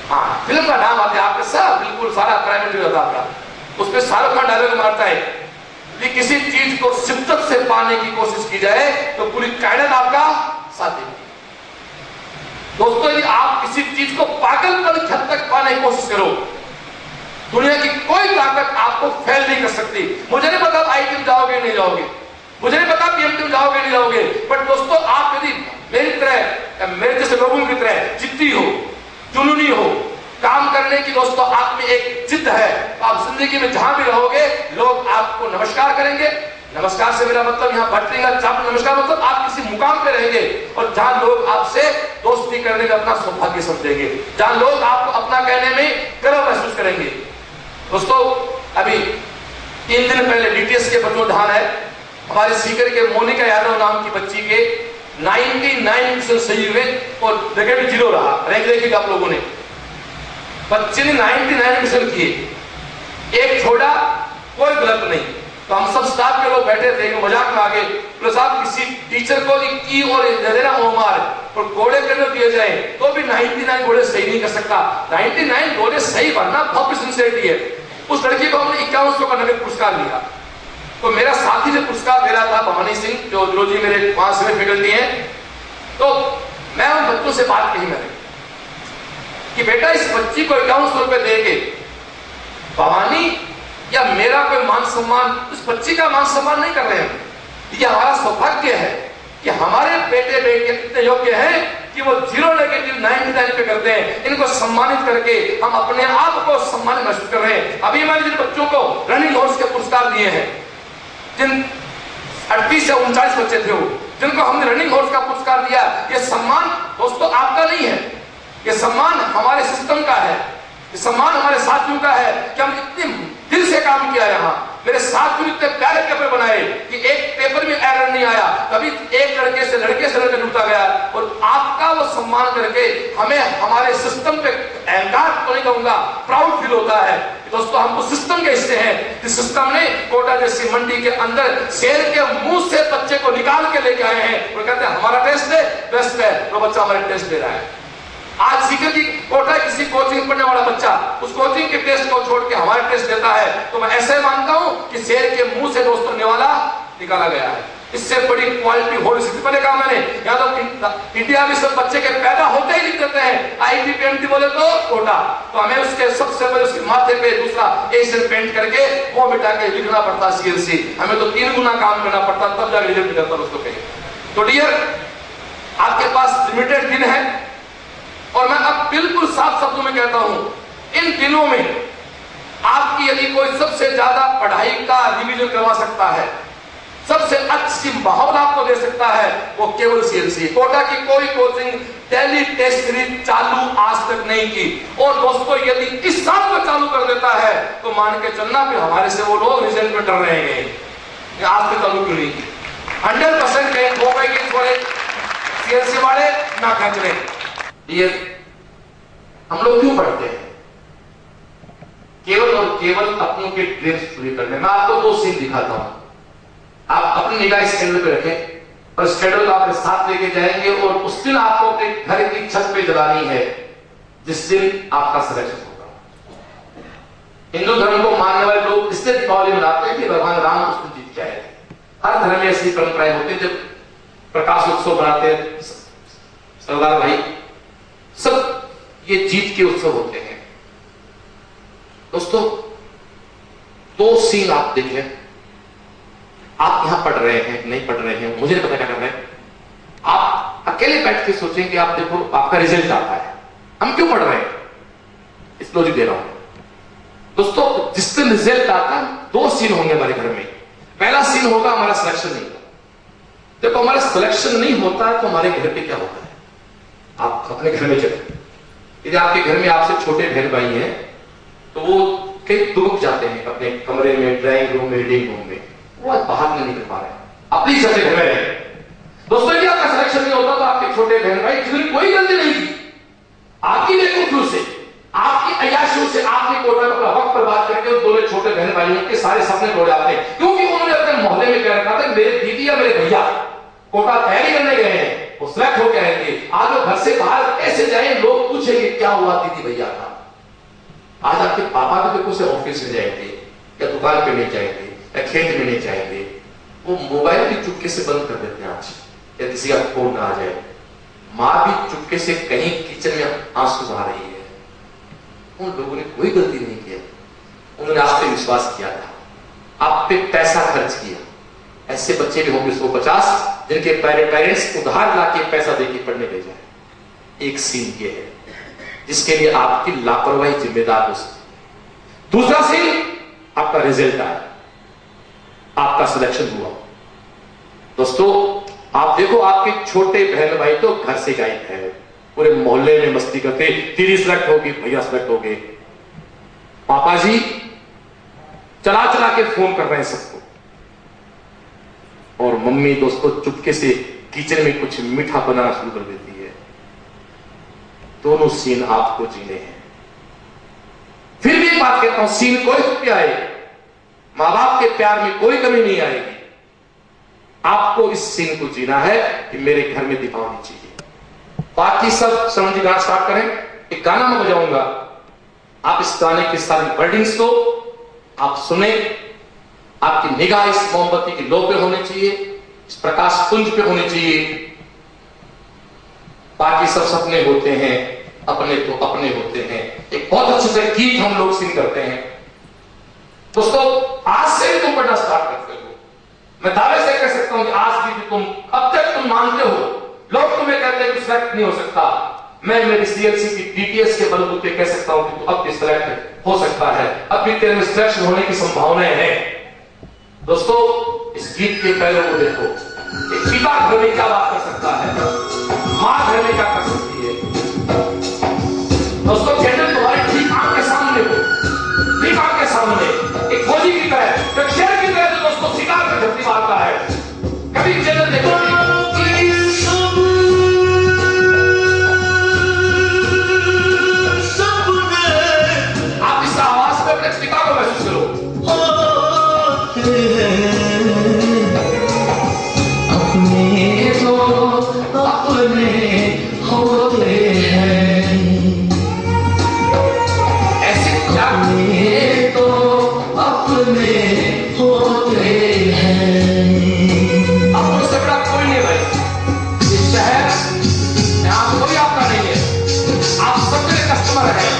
[SPEAKER 1] हाँ फिल्म का नाम आता है आपके साथ, बिल्कुल सारा प्राइवेट भी होता है, उसमें शाहरुख खान डायलॉग मारता है कि किसी चीज को शिद्दत से पाने की कोशिश की जाए तो पूरी कायनात आपका साथ देगी। दोस्तों यदि आप किसी चीज को पागलपन की हद तक पाने की कोशिश करो, दुनिया की कोई ताकत आपको फेल नहीं कर सकती। मुझे नहीं पता आईटी में जाओगे नहीं जाओगे, मुझे नहीं पता पीएमटी में जाओगे नहीं जाओगे, बट दोस्तों आप यदि मेरी तरह, मेरे जैसे लोगों की तरह जिद्दी हो, जुनूनी हो, काम करने की दोस्तों आप में एक जिद है, तो आप जिंदगी में जहां भी रहोगे लोग आपको नमस्कार करेंगे। नमस्कार से मेरा मतलब यहाँ भटकेगा नमस्कार मतलब आप किसी मुकाम पे रहेंगे, और जहां लोग आपसे दोस्ती करने का अपना सौभाग्य समझेंगे, जहां लोग आपको अपना कहने में गर्व महसूस करेंगे। दोस्तों अभी 3 दिन पहले डीटीएस के बतौर है, हमारे सीकर के मोनिका यादव नाम की बच्ची के 99% सही हुए और नेगेटिव 0 रहा। रैंक देखिएगा आप लोगों ने, बच्चे ने 99% किए, एक छोड़ा, कोई गलत नहीं। तो हम सब स्टाफ के लोग बैठे थे, मजाक में आगे बोले साहब किसी टीचर को की और देना मार और घोड़े करने दिए जाए तो भी 99 घोड़े सही नहीं कर सकता। 99 घोड़े सही भरना बहुत सिंसियरिटी है। उस लड़की को हमने 5100 का नगद पुरस्कार दिया। तो मेरा साथी ने पुरस्कार दे रहा था भवानी सिंह, जो जी मेरे 5 फैकल्टी हैं। तो मैं उन बच्चों से बात कही मैंने कि बेटा इस बच्ची को 5100 रुपए देंगे, भवानी या मेरा कोई मान सम्मान, उस बच्ची का मान सम्मान नहीं कर रहे हैं। ये हमारा सौभाग्य है कि हमारे बेटे बेटे इतने योग्य हैं कि वो 0 नेगेटिव 99 पे करते हैं। इनको सम्मानित करके हम अपने आप को सम्मान महसूस कर रहे हैं। अभी मैंने जिन बच्चों को रनिंग हॉर्स के पुरस्कार दिए हैं, जिन 38 से 39 बच्चे थे वो, जिनको हमने रनिंग हॉर्स का पुरस्कार दिया, ये सम्मान दोस्तों आपका नहीं है, ये सम्मान हमारे सिस्टम का है, ये सम्मान हमारे साथियों का है कि हम इतने दिल से काम किया। यहाँ मेरे साथियों ने इतने प्यारे पेपर बनाए कि एक पेपर में एरर नहीं आया, कभी एक लड़के से लड़के जुड़ता गया। और आपका वो सम्मान करके हमें हमारे सिस्टम पे अहंकार तो नहीं कहूंगा, प्राउड फील होता है दोस्तों। हम उस सिस्टम के हिस्से हैं जिस सिस्टम ने कोटा जैसी मंडी के अंदर शेर के मुंह से बच्चे को निकाल के लेके आए हैं और कहते हैं हमारा टेस्ट है बेस्ट है, वो बच्चा हमारे टेस्ट दे रहा है। आज सीकर की कोटा किसी कोचिंग पढ़ने वाला बच्चा उस कोचिंग के टेस्ट को छोड़ के हमारे टेस्ट देता है, तो मैं ऐसे मानता हूं कि शेर के मुंह से दोस्तों निवाला निकाला गया है। इससे बड़ी क्वालिटी हो नहीं सकती। पहले कहा मैंने, या तो इंडिया में सब बच्चे के पैदा होते ही लिख देते हैं आईटी पेंट बोले तो कोटा, तो हमें उसके सबसे पहले उसके माथे पे दूसरा एशियन पेंट करके वो मिटा के लिखना पड़ता सीएलसी। हमें तो 3 गुना काम करना पड़ता तब जाकर रिजल्ट निकलता दोस्तों के। तो डियर, आपके पास लिमिटेड दिन है और मैं अब बिल्कुल साफ शब्दों में कहता हूं, इन दिनों में आपकी यदि कोई सबसे ज्यादा पढ़ाई का रिवीजन करवा सकता है, सबसे अच्छी माहौल आपको दे सकता है, वो केवल सीएलसी। कोटा की कोई कोचिंग डेली टेस्ट सीरीज चालू आज तक नहीं की। और दोस्तों यदि इस साल को चालू कर देता है तो मान के चलना फिर हमारे से वो लोग रिजल्ट में डर रहे हैं आज तक चालू क्यों नहीं की। 100% कहीं हो गए थोड़े सीएलसी वाले ना खच रहे। ये हम लोग क्यों पढ़ते हैं? केवल और केवल अपनों के ड्रीम्स पूरी करने। मैं आपको 2 सीन दिखाता हूं, आप अपनी निगाह स्टैंडर्ड पे रखें और स्टैंडर्ड को आपके साथ लेके जाएंगे और उस दिन आपको अपने घर की छत पे जलानी है जिस दिन आपका सिलेक्शन होगा। हिंदू धर्म को मानने वाले लोग इससे दीपावली मनाते हैं कि भगवान राम उस दिन जीत के आए थे। हर धर्म में ऐसी परंपराएं होती है, जब प्रकाश उत्सव मनाते हैं सरदार भाई, सब ये जीत के उत्सव होते हैं। दोस्तों 2 सीन आप देखें। आप यहां पढ़ रहे हैं, नहीं पढ़ रहे हैं, मुझे नहीं पता क्या कर रहे हैं। आप अकेले बैठ के सोचेंगे, आप देखो आपका रिजल्ट आता है, हम क्यों पढ़ रहे हैं, इस लॉजिक दे रहा हूं। दोस्तों जिस दिन रिजल्ट आता है 2 सीन होंगे हमारे घर में। पहला सीन होगा हमारा सिलेक्शन नहीं होगा। देखो हमारा सिलेक्शन नहीं होता है तो हमारे घर पे क्या होता है, आप अपने घर में चले। यदि आपके घर में आपसे छोटे बहन भाई हैं तो वो कई दुबक जाते हैं अपने कमरे में, ड्राइंग रूम में, रीडिंग रूम में, वो बाहर नहीं निकल पा रहे, अपनी जगह घर में रहे। दोस्तों यदि आपका सिलेक्शन नहीं होता तो आपके छोटे बहन भाई जिन्होंने कोई गलती नहीं की, आपकी बेवकूफियों से, आपकी अय्याशियों से, आपने कोटा में अपना वक्त बर्बाद करके उन दोनों छोटे बहन भाइयों के सारे सपने तोड़ जाते हैं, क्योंकि उन्होंने अपने मोहल्ले में कह रखा था मेरे दीदी या मेरे भैया कोटा तैयारी करने गए हैं, वो सिलेक्ट होकर आएंगे, आज वो घर से बाहर कैसे जाए, लोग पूछेंगे क्या हुआ दीदी भैया का। आज आपके पापा भी देखो से ऑफिस में जाएंगे या दुकान पे नहीं जाएंगे या खेत में नहीं जाएंगे, वो मोबाइल भी चुपके से बंद कर देते हैं आज, या किसी का फोन ना आ जाए। माँ भी चुपके से कहीं किचन में आंसू बहा रही है। उन लोगों ने कोई गलती नहीं किया, उन्होंने आप पे विश्वास किया था, आप पे पैसा खर्च किया। ऐसे बच्चे भी होंगे 150 जिनके पेरेंट्स उधार लाके पैसा देके पढ़ने भेजा है। एक सीन ये है जिसके लिए आपकी लापरवाही जिम्मेदार हो सकती। दूसरा सीन आपका रिजल्ट आया, आपका सिलेक्शन हुआ। दोस्तों आप देखो आपके छोटे बहन भाई तो घर से गायब है, पूरे मोहल्ले में मस्ती करते, दीदी सिलेक्ट होगी, भैया सिलेक्ट हो गए, पापा जी चला चला के फोन कर रहे हैं सबको। और मम्मी दोस्तों चुपके से किचन में कुछ मीठा बनाना शुरू कर देती है। दोनों सीन आपको जीने हैं। फिर भी एक बात कहता हूं, सीन कोई भी आए, मां बाप के प्यार में कोई कमी नहीं आएगी। आपको इस सीन को जीना है कि मेरे घर में दीपावली चाहिए। बाकी सब समझ गाना स्टार्ट करें। एक गाना मैं बजाऊंगा, आप इस गाने की सारी वर्डिंग्स को आप सुने। आपकी निगाह इस मोमबत्ती की लो पे होनी चाहिए, इस प्रकाश पुंज पे होनी चाहिए। बाकी सब सपने होते हैं, अपने तो अपने होते हैं। एक बहुत अच्छे से गीत हम लोग सिंग करते हैं दोस्तों। आज से तुम पढ़ना स्टार्ट करते हो। मैं दावे से कह सकता हूं कि आज भी तुम, अब तक तुम मानते हो, लोग तुम्हें कहते हैं कि सिलेक्ट नहीं हो सकता। मैं मेरी सीएलसी की डीटीएस के बलबूते कह सकता हूं कि तू अब भी सिलेक्ट हो सकता है। अब भी तेरे में सिलेक्शन होने की संभावनाएं हैं। दोस्तों इस गीत के पहलू को देखो। एक पिता घर में क्या बात कर सकता है, मां घर में क्या कर सकती है। दोस्तों कैंडल तुम्हारी ठीक आंख के सामने हो, ठीक आंख के सामने एक फौजी की तरह, एक शेर की तरह जो दोस्तों शिकार पर धरती मारता है। कभी कैंडल देखो, आप इस आवाज में अपने पिता को महसूस करो। अपने तो अपने होते हैं, ऐसे क्या तो अपने होते हैं। अपनों से बड़ा कोई नहीं भाई। इस शहर यहाँ कोई आपका नहीं है, आप सबके कस्टमर हैं।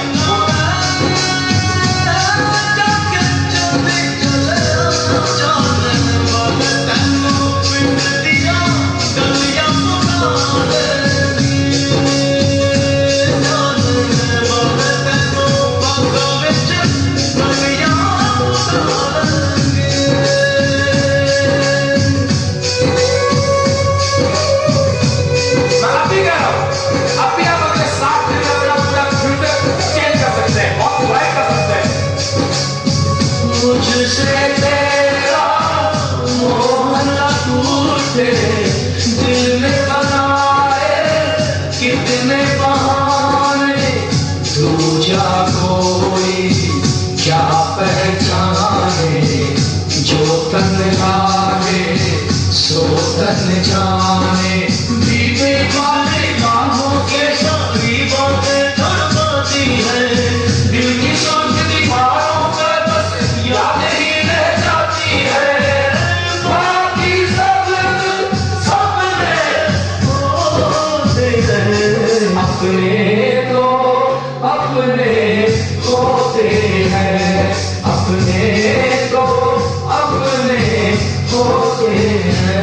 [SPEAKER 1] मुझसे तेरा मोहन टूटे, दिल में बनाए कितने बहाने, दूजा कोई क्या पहचाने, जो तन्हा है सो तन जाने। बीते वाले बाहों के सारी बातें तड़पाती है, दिल की सोच दीवारों पर बस यादें ही रह जाती है। बाकी सब सपने होते हैं, अपने तो अपने होते हैं, अपने तो अपने होते हैं।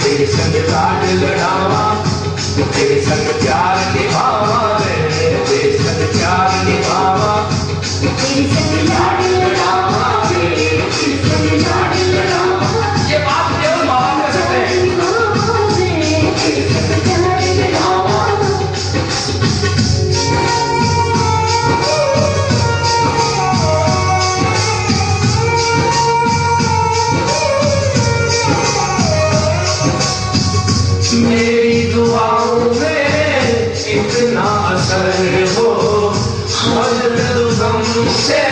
[SPEAKER 1] तेरे संग राज लड़ावा, तेरे संग प्यार निभावा, तेरे संग प्यार निभावा, तेरे संग लाड लड़ावा, तेरे संग लाड लड़ावा। ये बात केवल माँ बाप कर सकते हैं। तेरे संग प्यार निभावा। मेरी दुआओं में इतना असर हो, हर गम से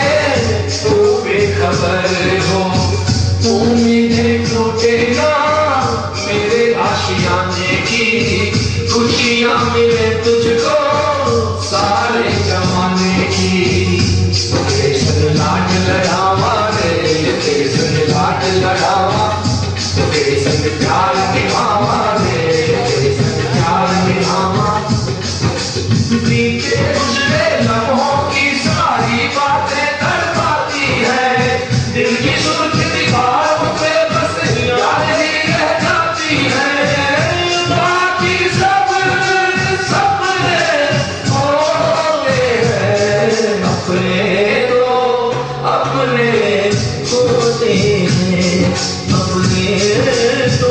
[SPEAKER 2] तो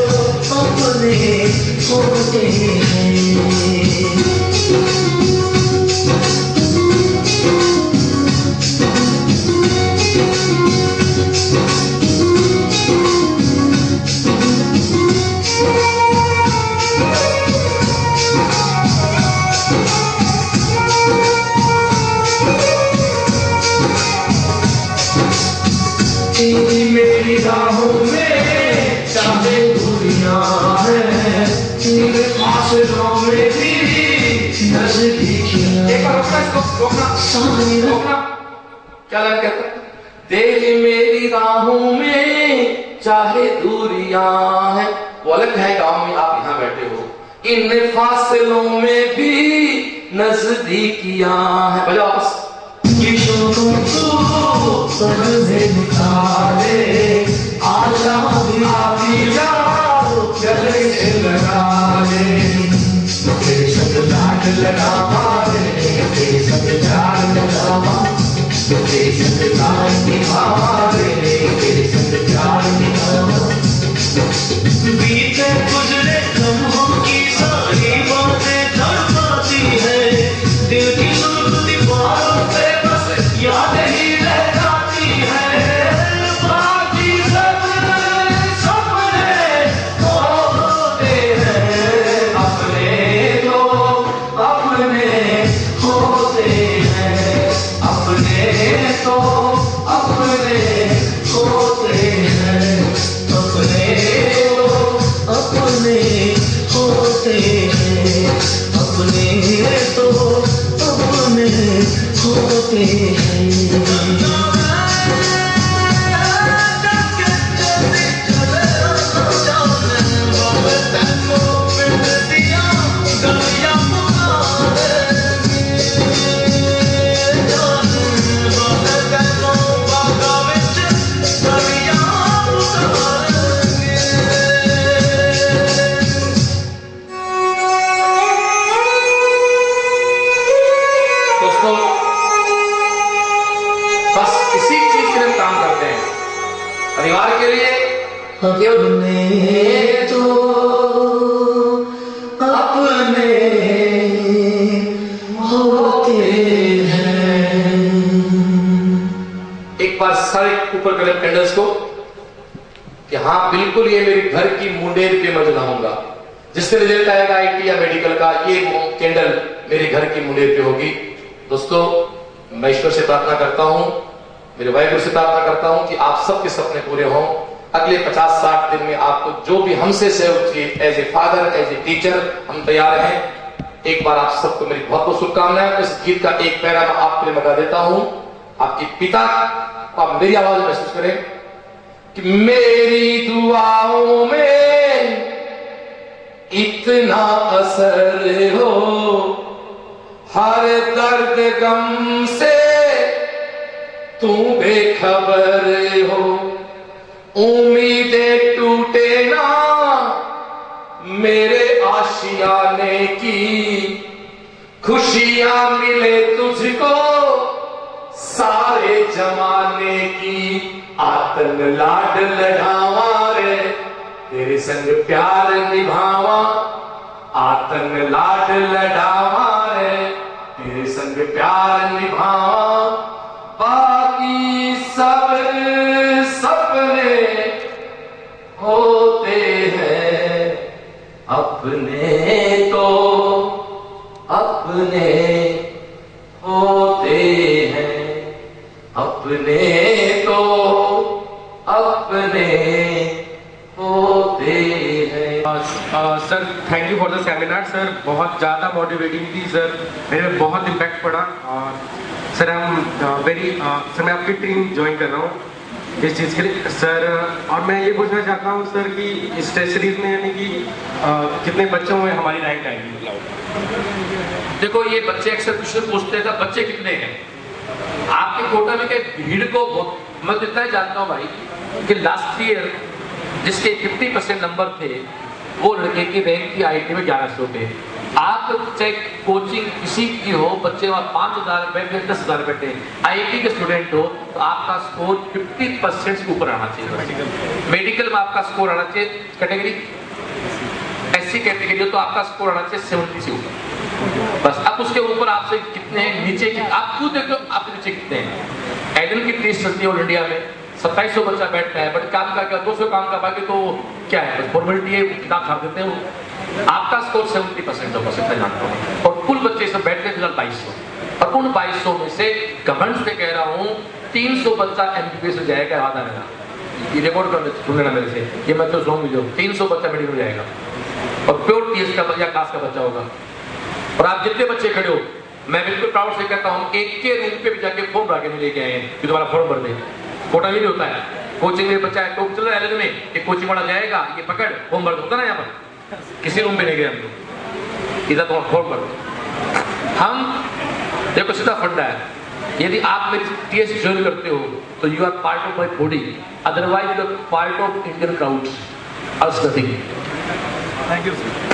[SPEAKER 2] अपने होते हैं। तेरी मेरी राहों में चाहे दूरियां हैं, तेरे फासलों में भी नजदीकियां।
[SPEAKER 1] एक बार रोकना इसको, रोकना। क्या लग कहता है? तेरी मेरी राहों में चाहे दूरियां हैं, वो अलग है गांव में, आप यहाँ बैठे हो। इन फासलों में भी नजदीकियां हैं। बजाओ आपस।
[SPEAKER 2] से निकाले आजा गले से लगा ले, तेरे संग लाड लगावा रे, तेरे संग प्यार लगावा, तेरे संग प्यार निभावा रे, तेरे संग प्यार निभावा। बीते गुजरे लम्हों की सारी बातें तड़पाती है, दिल की सुर्ख दीवारों पे बस याद ही रह जाती है। बाकी सब सपने होते हैं, अपने तो अपने होते हैं, अपने तो अपने होते हैं, अपने तो अपने होते हैं, अपने तो अपने होते हैं।
[SPEAKER 1] दोस्तों, बस इसी चीज के लिए हम काम करते हैं, परिवार के लिए।
[SPEAKER 2] अपने तो अपने होते हैं।
[SPEAKER 1] एक बार सारे ऊपर करें कैंडल्स को, कि हाँ बिल्कुल ये मेरे घर की मुंडेर पे मैं जलाऊंगा। जिससे रिजल्ट आएगा आईटी या मेडिकल का, ये कैंडल मेरे घर की मुंडेर पे होगी। दोस्तों, मैं ईश्वर से प्रार्थना करता हूं, मेरे वाहिगुरु से प्रार्थना करता हूं कि आप सबके सपने पूरे हों। अगले 50-60 दिन में आपको जो भी हमसे सहयोग चाहिए, as a father, as a teacher, हम तैयार हैं। एक बार आप सबको मेरी बहुत बहुत शुभकामनाएं। इस गीत का एक पैरा मैं आपके लिए लगा देता हूं। आपके पिता, आप मेरी आवाज महसूस करें कि मेरी दुआओं में इतना असर हो, हर दर्द गम से तू बेखबर हो, उम्मीदें टूटे ना मेरे आशियाने की, खुशियां मिले तुझको सारे जमाने की। आतन लाड लड़ावा रे, तेरे संग प्यार निभावा, आतन लाड लड़ावा रे, तेरे संग प्यार निभावा। बाकी सब सपने होते हैं, अपने तो अपने होते हैं, अपने तो अपने होते हैं।
[SPEAKER 3] Sir thank you for the seminar sir, बहुत ज़्यादा मोटिवेटिंग थी सर, मेरे में बहुत इम्पैक्ट पड़ा। और सर सर मैं आपकी टीम ज्वाइन कर रहा हूँ इस चीज़ के लिए सर। और मैं ये पूछना चाहता हूँ सर कि इस टेस्ट सीरीज में यानी कि कितने बच्चों में हमारी रैंक आएगी?
[SPEAKER 1] देखो, ये बच्चे अक्सर क्वेश्चन पूछते हैं था, बच्चे कितने हैं आपके कोटा में? क्या भीड़ को मैं इतना ही जानता हूँ भाई कि लास्ट ईयर जिसके 50% नंबर थे
[SPEAKER 4] वो लड़के की रैंक की IIT में 1100 पे। आप चाहे कोचिंग किसी की हो, बच्चे वहाँ 5000 रुपए 10,000 रुपए, IIT के स्टूडेंट हो तो आपका स्कोर 50% से ऊपर आना चाहिए। मेडिकल में आपका स्कोर आना चाहिए, कैटेगरी SC कैटेगरी हो तो आपका स्कोर आना चाहिए 70 से ऊपर बस। अब उसके ऊपर आपसे कितने हैं नीचे की, आप खुद देखो आपके नीचे कितने हैं। एडन की टेस्ट चलती है ऑल इंडिया में, 2700 बच्चा बैठता है, बट काम का क्या 200 काम का, बाकी तो क्या है बस फॉर्मेलिटी है, किताब छाप देते हैं वो। आपका स्कोर 70% हो, बस इतना जानता हूँ। और कुल बच्चे सब बैठते फिलहाल 2200, और उन 2200 में से घमंड से कह रहा हूँ 300 बच्चा MBBS में जाएगा। वादा मेरा, ये रिकॉर्ड कर सुन लेना मेरे से, ये मैं तो सुनूंगी जो 300 बच्चा मेडिकल में जाएगा और प्योर TS का या क्लास का बच्चा होगा। और आप जितने बच्चे खड़े हो, मैं बिल्कुल प्राउड से कहता हूँ, एक के रूम पे भी जाके फॉर्म भरा के लेके आए हैं कि तुम्हारा फॉर्म भर दे। कोटा भी नहीं होता है, कोचिंग में बच्चा है तो चल रहा है में, एक कोचिंग वाला जाएगा, ये पकड़ फॉर्म भर होता ना, यहाँ पर किसी रूम पे नहीं गए हम लोग, इधर तो फॉर्म भर। हम देखो सीधा फंडा है, यदि आप मेरी TS ज्वाइन करते हो तो you are part of my body, otherwise you are part of Indian crowd. Thing.
[SPEAKER 5] Thank you, sir.